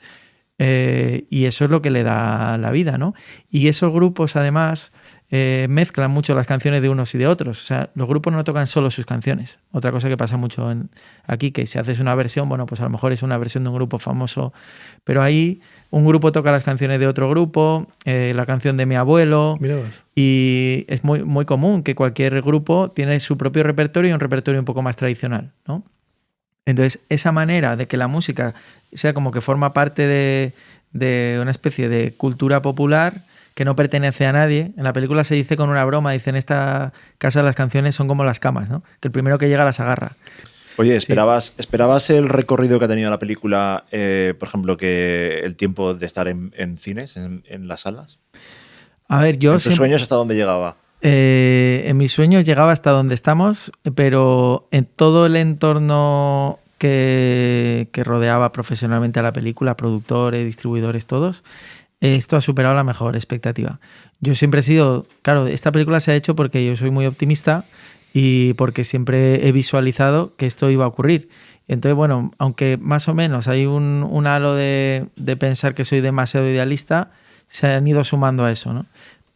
Y eso es lo que le da la vida, ¿no? Y esos grupos, además, mezclan mucho las canciones de unos y de otros. O sea, los grupos no tocan solo sus canciones. Otra cosa que pasa mucho aquí, que si haces una versión, bueno, pues a lo mejor es una versión de un grupo famoso, pero ahí un grupo toca las canciones de otro grupo, la canción de mi abuelo, y es muy, muy común que cualquier grupo tiene su propio repertorio y un repertorio un poco más tradicional, ¿no? Entonces, esa manera de que la música sea como que forma parte de una especie de cultura popular que no pertenece a nadie. En la película se dice con una broma, dice, en esta casa las canciones son como las camas, ¿no? Que el primero que llega las agarra. Oye, ¿esperabas el recorrido que ha tenido la película, por ejemplo, que el tiempo de estar en cines, en las salas? A ver, yo... ¿En tus sueños hasta dónde llegaba? En mis sueños llegaba hasta donde estamos, pero en todo el entorno que rodeaba profesionalmente a la película, productores, distribuidores, todos, esto ha superado la mejor expectativa. Yo siempre he sido... Claro, esta película se ha hecho porque yo soy muy optimista y porque siempre he visualizado que esto iba a ocurrir. Entonces, bueno, aunque más o menos hay un halo de pensar que soy demasiado idealista, se han ido sumando a eso, ¿no?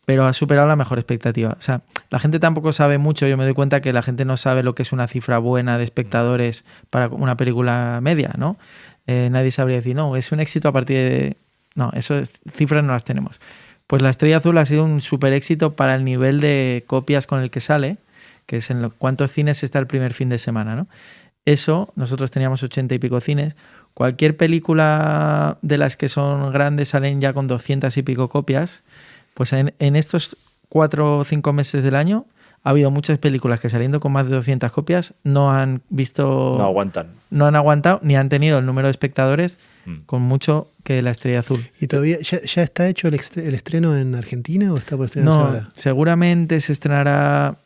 Pero ha superado la mejor expectativa. O sea, la gente tampoco sabe mucho. Yo me doy cuenta que la gente no sabe lo que es una cifra buena de espectadores para una película media, ¿no? Nadie sabría decir, no, es un éxito a partir de... No, esas cifras no las tenemos. Pues La Estrella Azul ha sido un súper éxito para el nivel de copias con el que sale, que es en cuántos cines está el primer fin de semana, ¿no? Eso, nosotros teníamos 80 y pico cines. Cualquier película de las que son grandes salen ya con 200 y pico copias. Pues en estos 4 o 5 meses del año ha habido muchas películas que saliendo con más de 200 copias no han visto... No aguantan. No han aguantado ni han tenido el número de espectadores con mucho que La Estrella Azul. ¿Y todavía ya está hecho el estreno en Argentina o está por estrenarse ahora? No, seguramente se estrenará...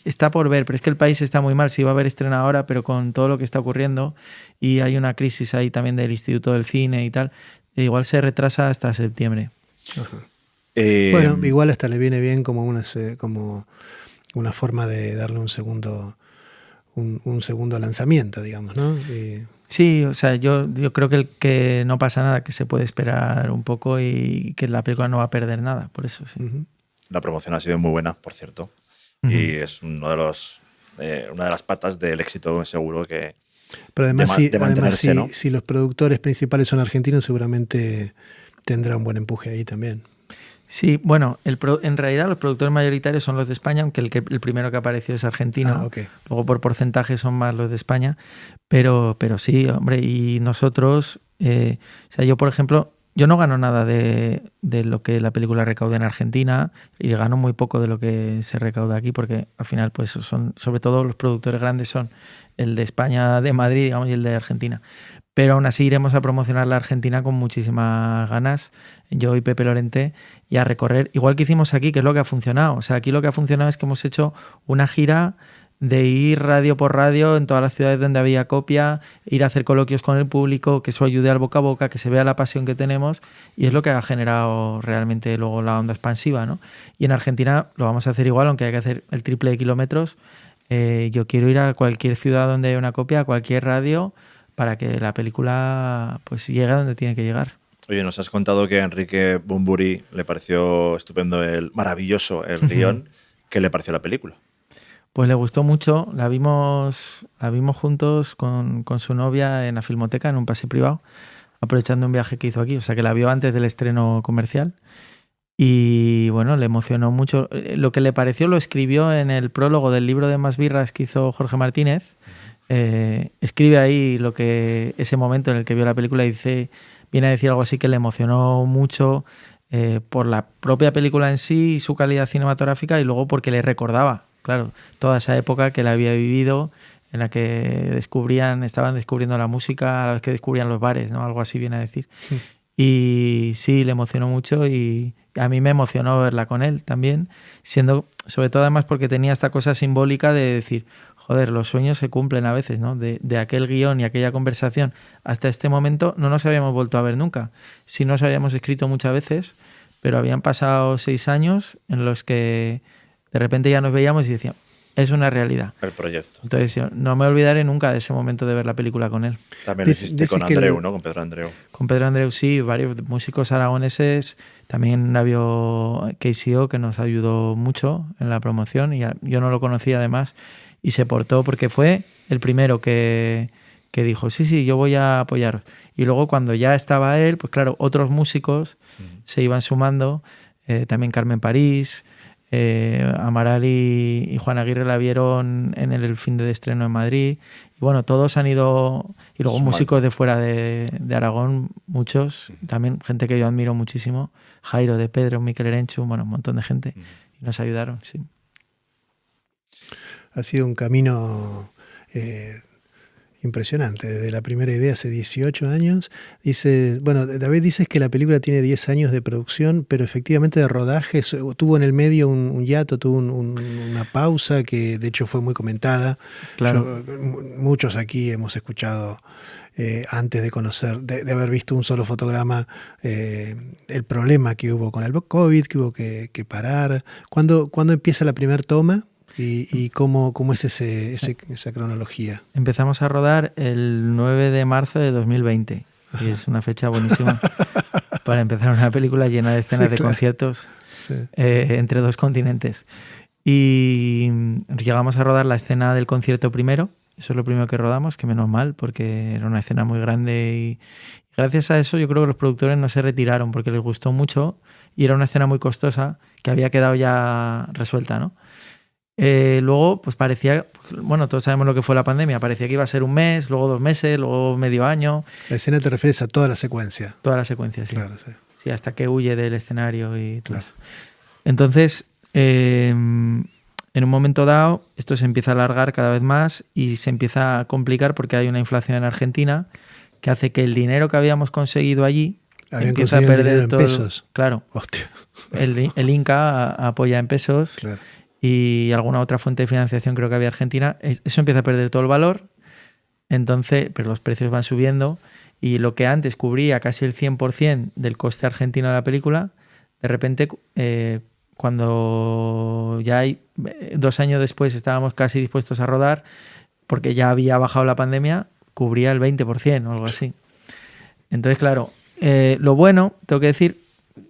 está por ver, pero es que el país está muy mal. Sí va a haber estreno ahora, pero con todo lo que está ocurriendo y hay una crisis ahí también del Instituto del Cine y tal, igual se retrasa hasta septiembre. Ajá. Bueno, igual hasta le viene bien como una forma de darle un segundo lanzamiento, digamos, ¿no? Sí, o sea, yo creo que no pasa nada, que se puede esperar un poco y que la película no va a perder nada, por eso sí. Uh-huh. La promoción ha sido muy buena, por cierto, y es una de las patas del éxito seguro que... Pero además, ¿no? si los productores principales son argentinos, seguramente tendrá un buen empuje ahí también. Sí, bueno, en realidad los productores mayoritarios son los de España, aunque el primero que apareció es argentino. Ah, ok. Luego por porcentaje son más los de España. Pero sí, hombre, y nosotros, o sea, yo por ejemplo, yo no gano nada de lo que la película recauda en Argentina y gano muy poco de lo que se recauda aquí, porque al final, pues son, sobre todo los productores grandes son el de España, de Madrid, digamos, y el de Argentina. Pero aún así iremos a promocionar la Argentina con muchísimas ganas, yo y Pepe Lorente, y a recorrer, igual que hicimos aquí, que es lo que ha funcionado. O sea, aquí lo que ha funcionado es que hemos hecho una gira de ir radio por radio en todas las ciudades donde había copia, ir a hacer coloquios con el público, que eso ayude al boca a boca, que se vea la pasión que tenemos, y es lo que ha generado realmente luego la onda expansiva, ¿no? Y en Argentina lo vamos a hacer igual, aunque hay que hacer el triple de kilómetros. Yo quiero ir a cualquier ciudad donde haya una copia, a cualquier radio, para que la película pues llegue a donde tiene que llegar. Oye, nos has contado que a Enrique Bunbury le pareció estupendo, maravilloso el guión. ¿Qué le pareció la película? Pues le gustó mucho, la vimos juntos con su novia en la Filmoteca, en un pase privado, aprovechando un viaje que hizo aquí, o sea que la vio antes del estreno comercial y bueno, le emocionó mucho. Lo que le pareció lo escribió en el prólogo del libro de Más birras que hizo Jorge Martínez. Escribe ahí ese momento en el que vio la película y viene a decir algo así que le emocionó mucho por la propia película en sí y su calidad cinematográfica, y luego porque le recordaba, claro, toda esa época que la había vivido, en la que estaban descubriendo la música, a la vez que descubrían los bares, ¿no? Algo así viene a decir. Sí. Y sí, le emocionó mucho y a mí me emocionó verla con él también, sobre todo además porque tenía esta cosa simbólica de decir, joder, los sueños se cumplen a veces, ¿no? De aquel guión y aquella conversación hasta este momento no nos habíamos vuelto a ver nunca. Sí nos habíamos escrito muchas veces, pero habían pasado 6 años en los que de repente ya nos veíamos y decíamos, es una realidad. El proyecto. Entonces yo no me olvidaré nunca de ese momento de ver la película con él. También lo hiciste con Andreu, ¿no? Con Pedro Andreu. Con Pedro Andreu, sí, varios músicos aragoneses. También había KCO, que nos ayudó mucho en la promoción, y yo no lo conocía además, y se portó porque fue el primero que dijo, sí, yo voy a apoyaros. Y luego cuando ya estaba él, pues claro, otros músicos se iban sumando, también Carmen París, Amaral y Juan Aguirre la vieron en el fin de estreno en Madrid, y bueno, todos han ido, y luego músicos de fuera de Aragón, muchos, también gente que yo admiro muchísimo, Jairo de Pedro, Miquel Erenchu, bueno, un montón de gente, y nos ayudaron, sí. Ha sido un camino impresionante, desde la primera idea hace 18 años. David, dices que la película tiene 10 años de producción, pero efectivamente de rodaje tuvo en el medio un hiato, tuvo una pausa que de hecho fue muy comentada. Claro. Muchos aquí hemos escuchado, antes de conocer, de haber visto un solo fotograma, el problema que hubo con el COVID, que hubo que parar. ¿Cuándo empieza la primera toma? ¿Y cómo es esa cronología? Empezamos a rodar el 9 de marzo de 2020. Ajá. Y es una fecha buenísima para empezar una película llena de escenas de conciertos entre 2 continentes. Y llegamos a rodar la escena del concierto primero. Eso es lo primero que rodamos, que menos mal, porque era una escena muy grande y gracias a eso yo creo que los productores no se retiraron porque les gustó mucho y era una escena muy costosa que había quedado ya resuelta, ¿no? Luego, pues parecía, bueno, todos sabemos lo que fue la pandemia, parecía que iba a ser un mes, luego 2 meses, luego medio año. La escena te refieres a toda la secuencia. Toda la secuencia, sí. Claro, sí. Sí, hasta que huye del escenario y todo eso. Entonces, en un momento dado, esto se empieza a alargar cada vez más y se empieza a complicar porque hay una inflación en Argentina que hace que el dinero que habíamos conseguido allí empieza a perder todo. En pesos. Claro. Hostia. El Inca apoya en pesos. Claro. Y alguna otra fuente de financiación creo que había Argentina, eso empieza a perder todo el valor, entonces, pero los precios van subiendo y lo que antes cubría casi el 100% del coste argentino de la película, de repente, cuando ya 2 años después estábamos casi dispuestos a rodar, porque ya había bajado la pandemia, cubría el 20% o algo así. Entonces, claro, lo bueno, tengo que decir,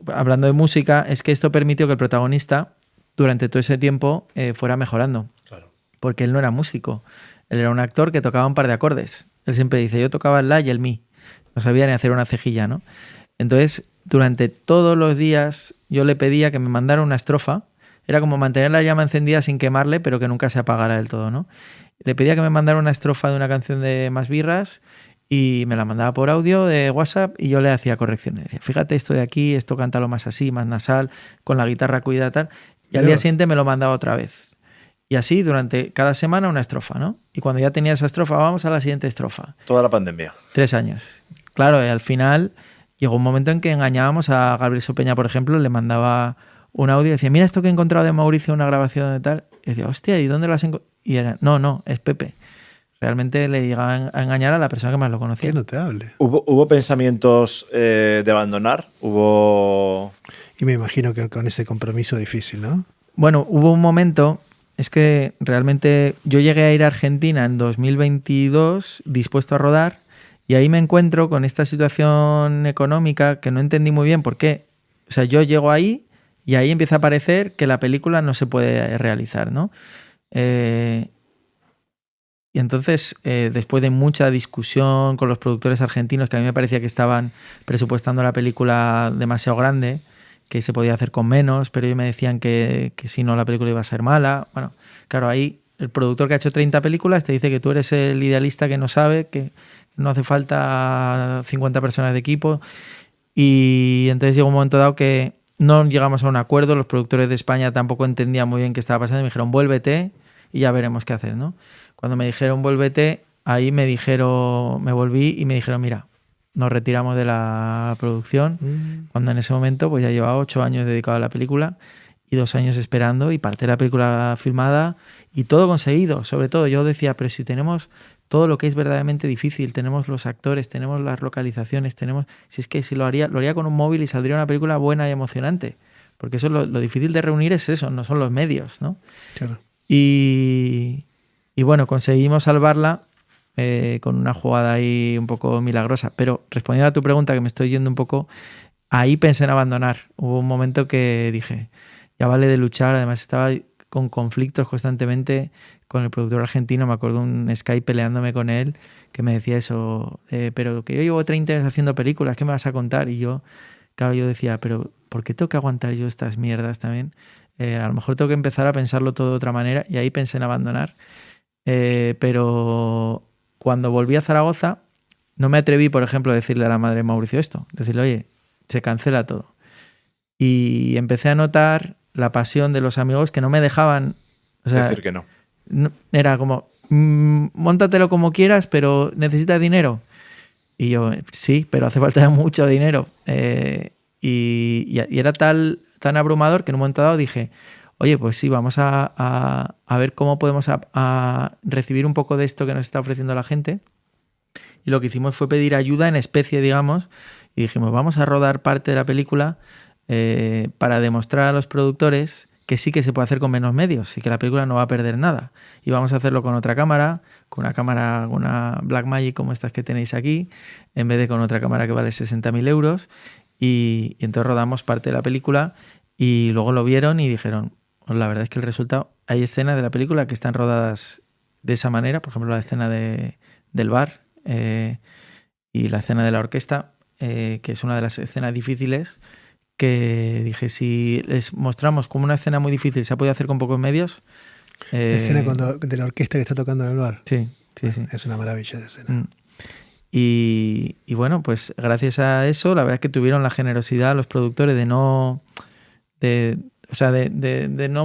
hablando de música, es que esto permitió que el protagonista durante todo ese tiempo fuera mejorando. Claro. Porque él no era músico. Él era un actor que tocaba un par de acordes. Él siempre dice, yo tocaba el la y el mi. No sabía ni hacer una cejilla, ¿no? Entonces, durante todos los días yo le pedía que me mandara una estrofa. Era como mantener la llama encendida sin quemarle, pero que nunca se apagara del todo, ¿no? Le pedía que me mandara una estrofa de una canción de Más Birras y me la mandaba por audio de WhatsApp y yo le hacía correcciones. Decía, fíjate esto de aquí, esto cántalo más así, más nasal, con la guitarra cuida tal. Y al día siguiente me lo mandaba otra vez. Y así durante cada semana una estrofa, ¿no? Y cuando ya tenía esa estrofa, vamos a la siguiente estrofa. Toda la pandemia. 3 años. Claro, y al final llegó un momento en que engañábamos a Gabriel Sopeña, por ejemplo, le mandaba un audio y decía, mira esto que he encontrado de Mauricio, una grabación de tal. Y decía, hostia, ¿y dónde lo has encontrado? Y era, no, es Pepe. Realmente le llegaba a engañar a la persona que más lo conocía. Qué notable. ¿Hubo pensamientos de abandonar? ¿Hubo...? Y me imagino que con ese compromiso difícil, ¿no? Bueno, hubo un momento, es que realmente yo llegué a ir a Argentina en 2022 dispuesto a rodar y ahí me encuentro con esta situación económica que no entendí muy bien por qué. O sea, yo llego ahí y ahí empieza a parecer que la película no se puede realizar, ¿no? Y entonces, después de mucha discusión con los productores argentinos, que a mí me parecía que estaban presupuestando la película demasiado grande, que se podía hacer con menos, pero ellos me decían que si no la película iba a ser mala. Bueno, claro, ahí el productor que ha hecho 30 películas te dice que tú eres el idealista que no sabe, que no hace falta 50 personas de equipo. Y entonces llegó un momento dado que no llegamos a un acuerdo, los productores de España tampoco entendían muy bien qué estaba pasando y me dijeron, vuélvete y ya veremos qué hacer, ¿no? Cuando me dijeron, vuélvete, ahí me volví y me dijeron, mira, nos retiramos de la producción, cuando en ese momento pues ya llevaba 8 años dedicado a la película y 2 años esperando y parte de la película filmada y todo conseguido. Sobre todo yo decía, pero si tenemos todo lo que es verdaderamente difícil, tenemos los actores, tenemos las localizaciones, si es que si lo haría con un móvil y saldría una película buena y emocionante, porque eso lo difícil de reunir es eso, no son los medios, ¿no? Claro. Y bueno, conseguimos salvarla con una jugada ahí un poco milagrosa. Pero respondiendo a tu pregunta, que me estoy yendo un poco, ahí pensé en abandonar. Hubo un momento que dije, ya vale de luchar. Además estaba con conflictos constantemente con el productor argentino. Me acuerdo un Skype peleándome con él que me decía eso, pero que yo llevo 30 años haciendo películas, ¿qué me vas a contar? Y yo, claro, yo decía, pero ¿por qué tengo que aguantar yo estas mierdas también? A lo mejor tengo que empezar a pensarlo todo de otra manera y ahí pensé en abandonar. Pero cuando volví a Zaragoza no me atreví, por ejemplo, a decirle a la madre de Mauricio esto, decirle, oye, se cancela todo. Y empecé a notar la pasión de los amigos que no me dejaban, o sea, decir que no. Era como, móntatelo como quieras, pero ¿necesitas dinero? Y yo, sí, pero hace falta mucho dinero. Y era tan abrumador que en un momento dado dije, oye, pues sí, vamos a ver cómo podemos a recibir un poco de esto que nos está ofreciendo la gente. Y lo que hicimos fue pedir ayuda en especie, digamos, y dijimos, vamos a rodar parte de la película para demostrar a los productores que sí que se puede hacer con menos medios y que la película no va a perder nada. Y vamos a hacerlo con otra cámara, con una Blackmagic como estas que tenéis aquí, en vez de con otra cámara que vale 60.000 euros. Y entonces rodamos parte de la película y luego lo vieron y dijeron, pues la verdad es que el resultado, hay escenas de la película que están rodadas de esa manera, por ejemplo la escena del bar y la escena de la orquesta, que es una de las escenas difíciles, que dije, si les mostramos como una escena muy difícil se ha podido hacer con pocos medios. La escena de la orquesta que está tocando en el bar. Sí. Es una maravilla de escena. Y bueno, pues gracias a eso, la verdad es que tuvieron la generosidad los productores de no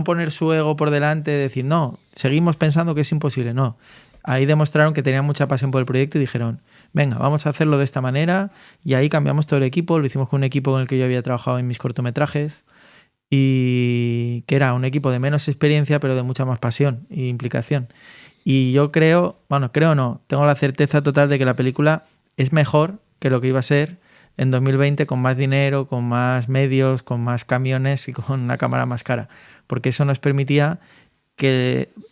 poner su ego por delante, de decir, no, seguimos pensando que es imposible. No, ahí demostraron que tenían mucha pasión por el proyecto y dijeron, venga, vamos a hacerlo de esta manera. Y ahí cambiamos todo el equipo, lo hicimos con un equipo con el que yo había trabajado en mis cortometrajes y que era un equipo de menos experiencia pero de mucha más pasión e implicación. Y yo creo no, tengo la certeza total de que la película es mejor que lo que iba a ser en 2020 con más dinero, con más medios, con más camiones y con una cámara más cara, porque eso nos permitía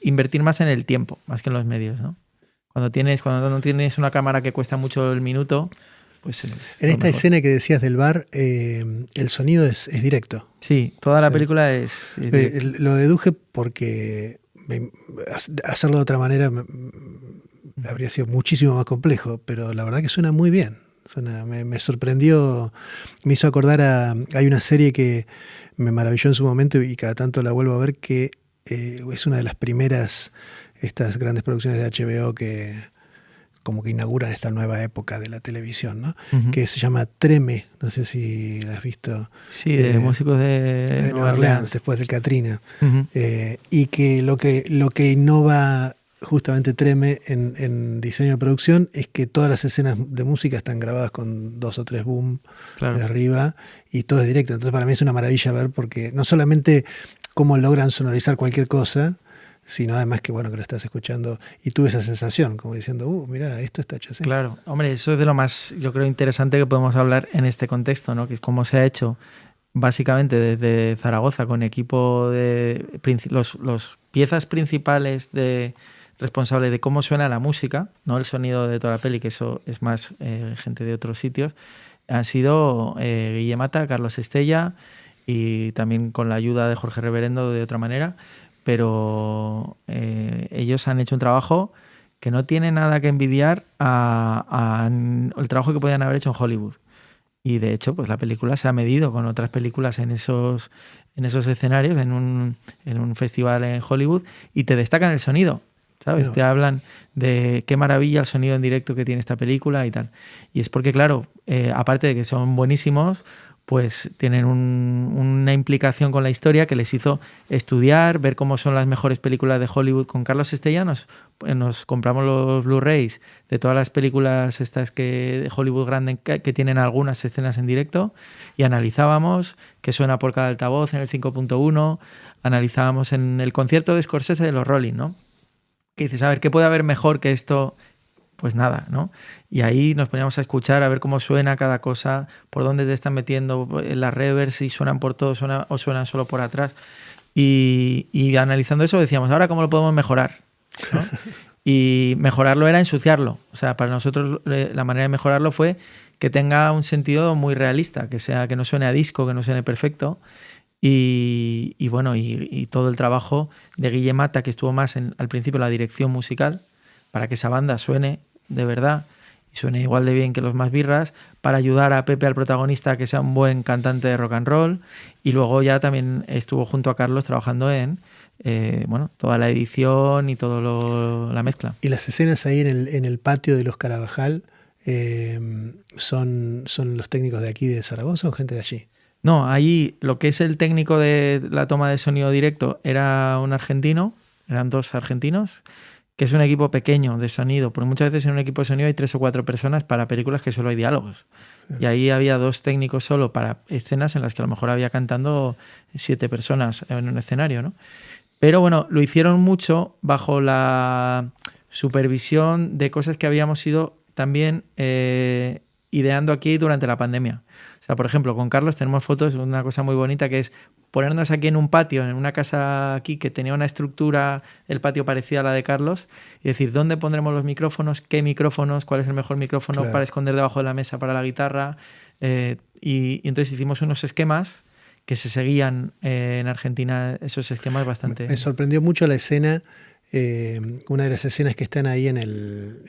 invertir más en el tiempo, más que en los medios, ¿no? Cuando no tienes una cámara que cuesta mucho el minuto, pues en esta mejor. Escena que decías del bar, el sonido es directo. Sí, toda la película es lo deduje porque hacerlo de otra manera habría sido muchísimo más complejo, pero la verdad que suena muy bien. Me sorprendió, me hizo acordar hay una serie que me maravilló en su momento y cada tanto la vuelvo a ver, que es una de las primeras, estas grandes producciones de HBO que como que inauguran esta nueva época de la televisión, ¿no? Uh-huh. Que se llama Treme, no sé si la has visto. Sí, de músicos de Nueva Orleans, después del Katrina. Uh-huh. Y que lo que innova justamente Treme en diseño de producción es que todas las escenas de música están grabadas con 2 o 3 boom de arriba y todo es directo. Entonces para mí es una maravilla ver, porque no solamente cómo logran sonorizar cualquier cosa, sino además que bueno, que lo estás escuchando y tuve esa sensación como diciendo, mira, esto está hecho así. Claro, hombre, eso es de lo más, yo creo, interesante que podemos hablar en este contexto, ¿no? Que es cómo se ha hecho básicamente desde Zaragoza con equipo de los piezas principales responsable de cómo suena la música, no el sonido de toda la peli, que eso es más gente de otros sitios, han sido Guille Mata, Carlos Estella y también con la ayuda de Jorge Reverendo de otra manera, pero ellos han hecho un trabajo que no tiene nada que envidiar al trabajo que podían haber hecho en Hollywood. Y de hecho, pues la película se ha medido con otras películas en esos escenarios, en un festival en Hollywood, y te destacan el sonido, ¿sabes? No. Te hablan de qué maravilla el sonido en directo que tiene esta película y tal. Y es porque, claro, aparte de que son buenísimos, pues tienen una implicación con la historia que les hizo estudiar, ver cómo son las mejores películas de Hollywood. Con Carlos Estella nos compramos los Blu-rays de todas las películas estas de Hollywood grande que tienen algunas escenas en directo y analizábamos qué suena por cada altavoz en el 5.1, analizábamos en el concierto de Scorsese de los Rolling, ¿no? Que dices, a ver, ¿qué puede haber mejor que esto? Pues nada, ¿no? Y ahí nos poníamos a escuchar, a ver cómo suena cada cosa, por dónde te están metiendo las reverbs, si suenan por todo o suenan solo por atrás. Y analizando eso decíamos, ¿ahora cómo lo podemos mejorar? ¿No? Y mejorarlo era ensuciarlo. O sea, para nosotros la manera de mejorarlo fue que tenga un sentido muy realista, que no suene a disco, que no suene perfecto. Y bueno, y todo el trabajo de Guille Mata, que estuvo más al principio la dirección musical, para que esa banda suene de verdad y suene igual de bien que los Más Birras, para ayudar a Pepe, al protagonista, a que sea un buen cantante de rock and roll, y luego ya también estuvo junto a Carlos trabajando en toda la edición y todo la mezcla. Y las escenas ahí en el patio de los Carabajal son los técnicos de aquí de Zaragoza o gente de allí. No, ahí lo que es el técnico de la toma de sonido directo era un argentino, eran 2 argentinos, que es un equipo pequeño de sonido, porque muchas veces en un equipo de sonido hay 3 o 4 personas para películas que solo hay diálogos. Sí. Y ahí había 2 técnicos solo para escenas en las que a lo mejor había cantando 7 personas en un escenario, ¿no? Pero bueno, lo hicieron mucho bajo la supervisión de cosas que habíamos ido también ideando aquí durante la pandemia. O sea, por ejemplo, con Carlos tenemos fotos, una cosa muy bonita que es ponernos aquí en un patio, en una casa aquí que tenía una estructura, el patio parecía a la de Carlos, y decir, ¿dónde pondremos los micrófonos? ¿Qué micrófonos? ¿Cuál es el mejor micrófono para esconder debajo de la mesa para la guitarra? Y entonces hicimos unos esquemas que se seguían en Argentina, esos esquemas bastante... Me sorprendió mucho la escena, una de las escenas que están ahí en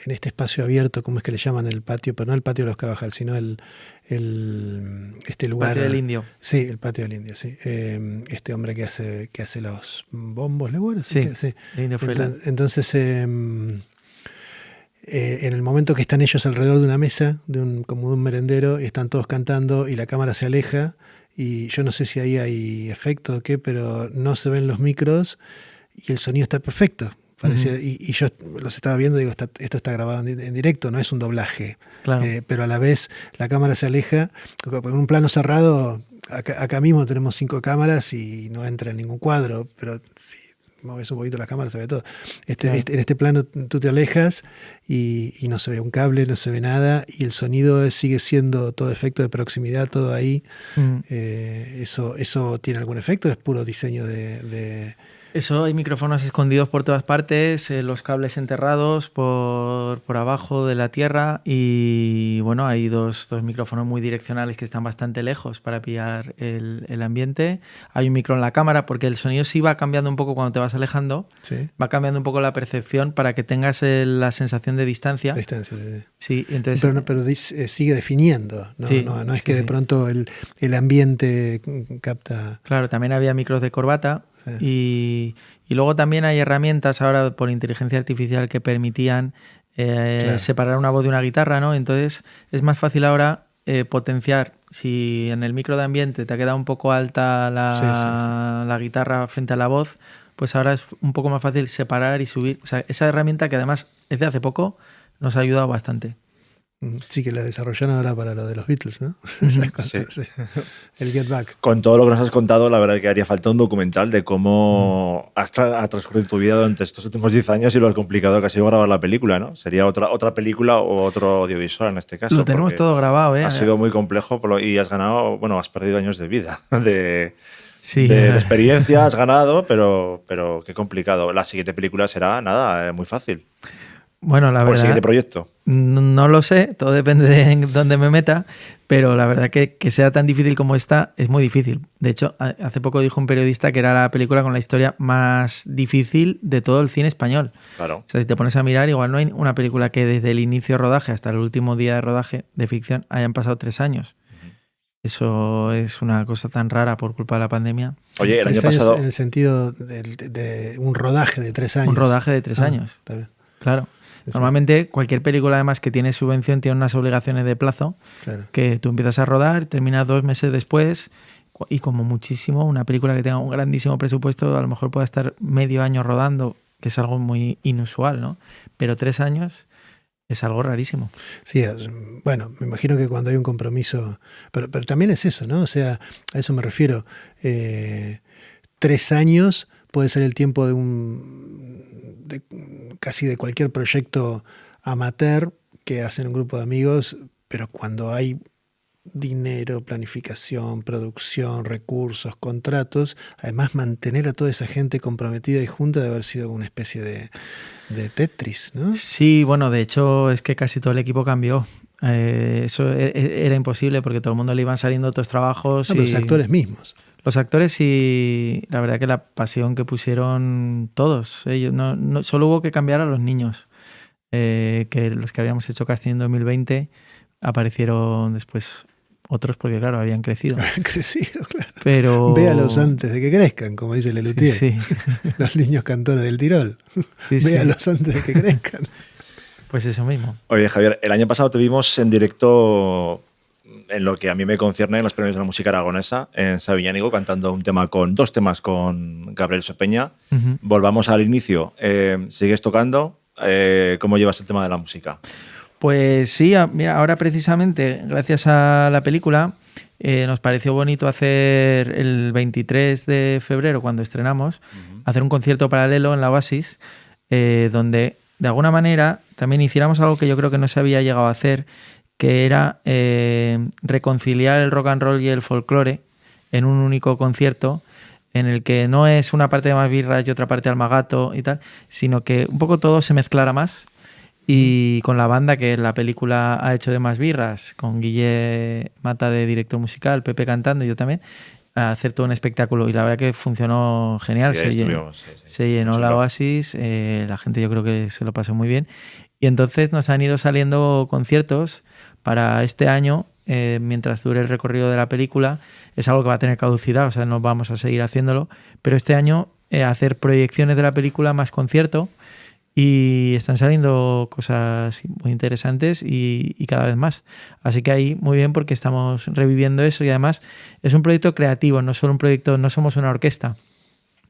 este espacio abierto, ¿cómo es que le llaman el patio? Pero no el patio de los Carvajal, sino este lugar. El patio del Indio. Sí, el patio del Indio, sí. Este hombre que hace los bombos, ¿le sí, sí. El Indio entonces, en el momento que están ellos alrededor de una mesa, como de un merendero, y están todos cantando y la cámara se aleja, y yo no sé si ahí hay efecto o qué, pero no se ven los micros, y el sonido está perfecto. Parecía, y yo los estaba viendo y digo, esto está grabado en directo, no es un doblaje. Claro. Pero a la vez la cámara se aleja. En un plano cerrado, acá mismo tenemos 5 cámaras y no entra en ningún cuadro, pero si mueves un poquito la cámara se ve todo. En este plano tú te alejas y no se ve un cable, no se ve nada, y el sonido sigue siendo todo efecto de proximidad, todo ahí. ¿Eso tiene algún efecto? ¿Es puro diseño de Eso, hay micrófonos escondidos por todas partes, los cables enterrados por abajo de la tierra y bueno, hay dos micrófonos muy direccionales que están bastante lejos para pillar el ambiente. Hay un micro en la cámara porque el sonido sí va cambiando un poco cuando te vas alejando, Sí. va cambiando un poco la percepción para que tengas la sensación de distancia. Distancia, sí. Sí, entonces... Pero sigue definiendo, ¿no? Sí, no es sí, que de sí. pronto el ambiente capta... Claro, también había micros de corbata. Sí. Y luego también hay herramientas ahora por inteligencia artificial que permitían claro, separar una voz de una guitarra, ¿no? Entonces es más fácil ahora potenciar. Si en el micro de ambiente te ha quedado un poco alta la guitarra frente a la voz, pues ahora es un poco más fácil separar y subir. O sea, esa herramienta que además es de hace poco nos ha ayudado bastante. Sí, que la desarrollaron ahora para lo de los Beatles, ¿no? Sí. Sí. El Get Back. Con todo lo que nos has contado, la verdad es que haría falta un documental de cómo ha transcurrido tu vida durante estos últimos 10 años y lo complicado que ha sido grabar la película, ¿no? Sería otra película o otro audiovisual en este caso. Lo tenemos todo grabado, ¿eh? Ha sido muy complejo y has ganado, bueno, has perdido años de vida, sí, de experiencia has ganado, pero qué complicado. La siguiente película será, nada, muy fácil. Bueno, la verdad, el siguiente proyecto. No lo sé, todo depende de dónde me meta, pero la verdad que sea tan difícil como esta es muy difícil. De hecho, hace poco dijo un periodista que era la película con la historia más difícil de todo el cine español. Claro. O sea, si te pones a mirar, igual no hay una película que desde el inicio de rodaje hasta el último día de rodaje de ficción hayan pasado 3 años. Eso es una cosa tan rara por culpa de la pandemia. Oye, el año pasado... En el sentido de un rodaje de 3 años. Un rodaje de 3 años. Está bien. Claro. Normalmente cualquier película además que tiene subvención tiene unas obligaciones de plazo, claro, que tú empiezas a rodar, terminas 2 meses después y como muchísimo una película que tenga un grandísimo presupuesto a lo mejor pueda estar medio año rodando, que es algo muy inusual, ¿no? Pero 3 años es algo rarísimo. Sí, bueno, me imagino que cuando hay un compromiso, pero también es eso, ¿no? O sea, a eso me refiero. 3 años puede ser el tiempo de casi de cualquier proyecto amateur que hacen un grupo de amigos, pero cuando hay dinero, planificación, producción, recursos, contratos, además mantener a toda esa gente comprometida y junta debe haber sido una especie de Tetris, ¿no? Sí, bueno, de hecho es que casi todo el equipo cambió. Eso era imposible porque todo el mundo le iban saliendo otros trabajos. No, pero los actores mismos. Los actores sí, la verdad que la pasión que pusieron todos, ellos, no solo hubo que cambiar a los niños, que los que habíamos hecho casting en 2020 aparecieron después otros porque claro, habían crecido. Habían crecido, claro. Pero... Véalos antes de que crezcan, como dice Lelutier. Sí. Los niños cantores del Tirol. Sí, Véalos antes de que crezcan. Pues eso mismo. Oye, Javier, el año pasado te vimos en directo... en lo que a mí me concierne en los premios de la música aragonesa, en Sabiñánigo, cantando 2 temas con Gabriel Sopeña. Uh-huh. Volvamos al inicio. ¿Sigues tocando? ¿Cómo llevas el tema de la música? Pues sí, mira, ahora precisamente, gracias a la película, nos pareció bonito hacer el 23 de febrero, cuando estrenamos, uh-huh, hacer un concierto paralelo en la Oasis, donde de alguna manera también hiciéramos algo que yo creo que no se había llegado a hacer, que era reconciliar el rock and roll y el folclore en un único concierto, en el que no es una parte de Más Birras y otra parte de Almagato y tal, sino que un poco todo se mezclara más, y con la banda que la película ha hecho de Más Birras, con Guille Mata de director musical, Pepe cantando y yo también, a hacer todo un espectáculo, y la verdad que funcionó genial. Sí, se llenó la Oasis, la gente yo creo que se lo pasó muy bien, y entonces nos han ido saliendo conciertos para este año, mientras dure el recorrido de la película. Es algo que va a tener caducidad, o sea, no vamos a seguir haciéndolo, pero este año hacer proyecciones de la película más concierto, y están saliendo cosas muy interesantes y cada vez más. Así que ahí muy bien, porque estamos reviviendo eso, y además es un proyecto creativo, no solo un proyecto, no somos una orquesta.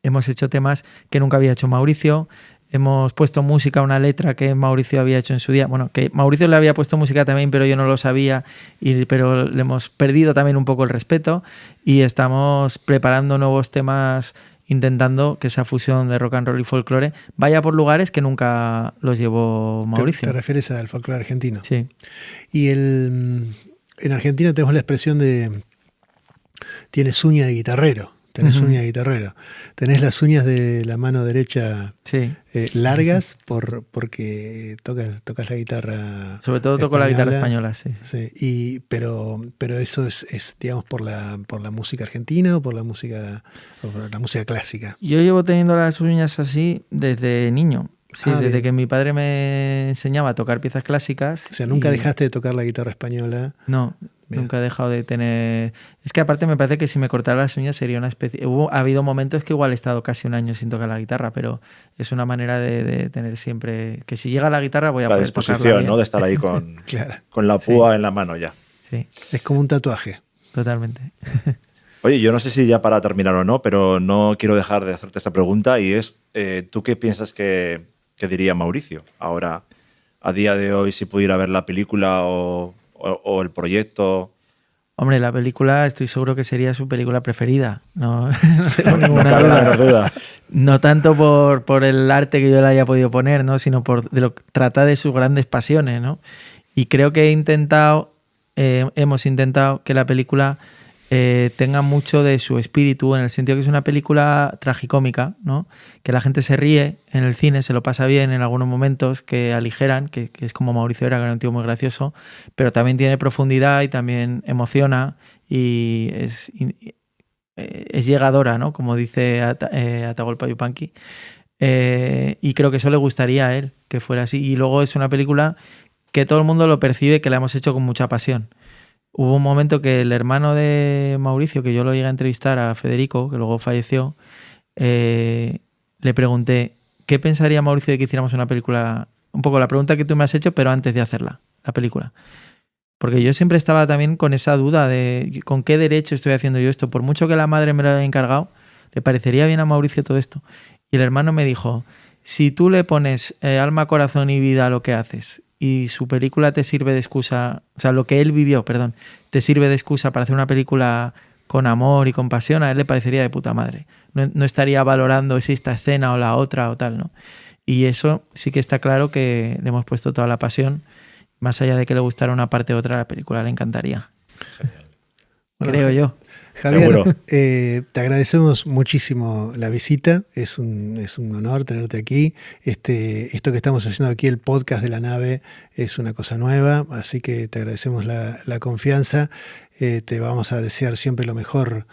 Hemos hecho temas que nunca había hecho Mauricio. Hemos puesto música a una letra que Mauricio había hecho en su día. Bueno, que Mauricio le había puesto música también, pero yo no lo sabía, pero le hemos perdido también un poco el respeto, y estamos preparando nuevos temas, intentando que esa fusión de rock and roll y folclore vaya por lugares que nunca los llevó Mauricio. ¿Te refieres al folclore argentino? Sí. Y en Argentina tenemos la expresión de tienes uña de guitarrero. tenés uña de guitarrero. Tenés las uñas de la mano derecha Sí. Largas porque tocas la guitarra. Sobre todo toco la guitarra española, sí. Sí, pero eso es digamos, por la música argentina o por la música clásica. Yo llevo teniendo las uñas así desde niño. Sí, desde bien. que mi padre me enseñaba a tocar piezas clásicas. O sea, nunca dejaste de tocar la guitarra española. No, bien. Nunca he dejado de tener... Es que aparte me parece que si me cortara las uñas sería una especie... Ha habido momentos que igual he estado casi un año sin tocar la guitarra, pero es una manera de tener siempre... Que si llega la guitarra voy a poder tocarla bien. La disposición, ¿no? De estar ahí con, claro. con la púa en la mano ya. Sí. Es como un tatuaje. Totalmente. Oye, yo no sé si ya para terminar o no, pero no quiero dejar de hacerte esta pregunta y es, ¿tú qué piensas que diría Mauricio ahora, a día de hoy, si pudiera ver la película o el proyecto? Hombre, la película estoy seguro que sería su película preferida. No tengo ninguna duda. No tanto por el arte que yo le haya podido poner, ¿no? Sino por trata de sus grandes pasiones, ¿no? Y creo que hemos intentado que la película tenga mucho de su espíritu, en el sentido que es una película tragicómica, ¿no? Que la gente se ríe en el cine, se lo pasa bien en algunos momentos, que aligeran, que es como Mauricio era, que era un tío muy gracioso, pero también tiene profundidad y también emociona y es llegadora, ¿no? Como dice Atahualpa Yupanqui. Y creo que eso le gustaría a él, que fuera así. Y luego es una película que todo el mundo lo percibe, que la hemos hecho con mucha pasión. Hubo un momento que el hermano de Mauricio, que yo lo llegué a entrevistar, a Federico, que luego falleció, le pregunté, ¿qué pensaría Mauricio de que hiciéramos una película? Un poco la pregunta que tú me has hecho, pero antes de hacerla, la película. Porque yo siempre estaba también con esa duda de ¿con qué derecho estoy haciendo yo esto? Por mucho que la madre me lo haya encargado, ¿le parecería bien a Mauricio todo esto? Y el hermano me dijo, si tú le pones alma, corazón y vida a lo que haces y su película te sirve de excusa, o sea, lo que él vivió, perdón, te sirve de excusa para hacer una película con amor y con pasión, a él le parecería de puta madre. No estaría valorando si esta escena o la otra o tal, ¿no? Y eso sí que está claro que le hemos puesto toda la pasión, más allá de que le gustara una parte u otra, la película le encantaría. Genial. Creo yo. Javier, te agradecemos muchísimo la visita, es un honor tenerte aquí. Esto que estamos haciendo aquí, el podcast de la nave, es una cosa nueva, así que te agradecemos la confianza. Te vamos a desear siempre lo mejor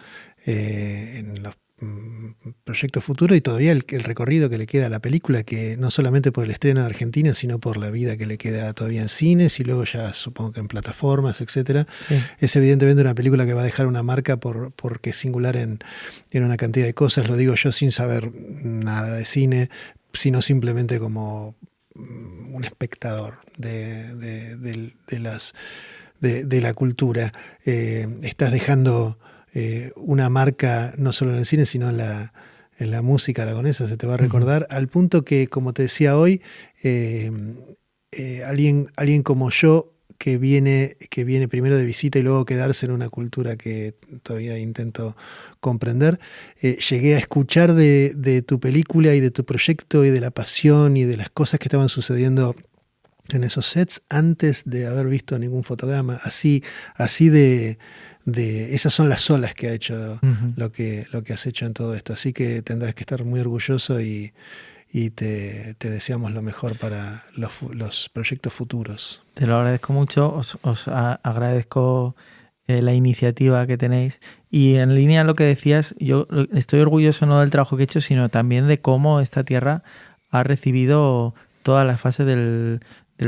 en los proyectos futuros y todavía el recorrido que le queda a la película, que no solamente por el estreno en Argentina, sino por la vida que le queda todavía en cines y luego ya supongo que en plataformas, etcétera. Sí. Es evidentemente una película que va a dejar una marca porque es singular en una cantidad de cosas. Lo digo yo sin saber nada de cine, sino simplemente como un espectador de la cultura. Estás dejando una marca no solo en el cine, sino en la música aragonesa, se te va a recordar, al punto que, como te decía hoy, alguien como yo, que viene primero de visita y luego quedarse en una cultura que todavía intento comprender, llegué a escuchar de tu película y de tu proyecto y de la pasión y de las cosas que estaban sucediendo en esos sets antes de haber visto ningún fotograma, así de esas son las olas que ha hecho lo que has hecho en todo esto. Así que tendrás que estar muy orgulloso y te deseamos lo mejor para los proyectos futuros. Te lo agradezco mucho, os agradezco la iniciativa que tenéis. Y en línea a lo que decías, yo estoy orgulloso no del trabajo que he hecho, sino también de cómo esta tierra ha recibido todas las fases del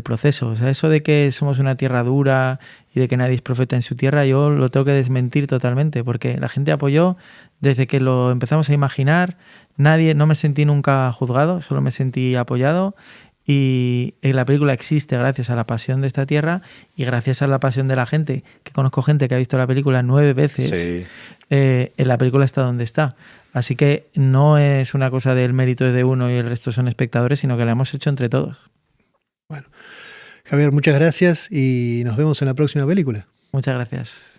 proceso. O sea, eso de que somos una tierra dura y de que nadie es profeta en su tierra, yo lo tengo que desmentir totalmente, porque la gente apoyó desde que lo empezamos a imaginar. No me sentí nunca juzgado, solo me sentí apoyado, y la película existe gracias a la pasión de esta tierra y gracias a la pasión de la gente, que conozco gente que ha visto la película 9 veces. Sí. En la película está donde está. Así que no es una cosa del mérito de uno y el resto son espectadores, sino que la hemos hecho entre todos. Bueno, Javier, muchas gracias y nos vemos en la próxima película. Muchas gracias.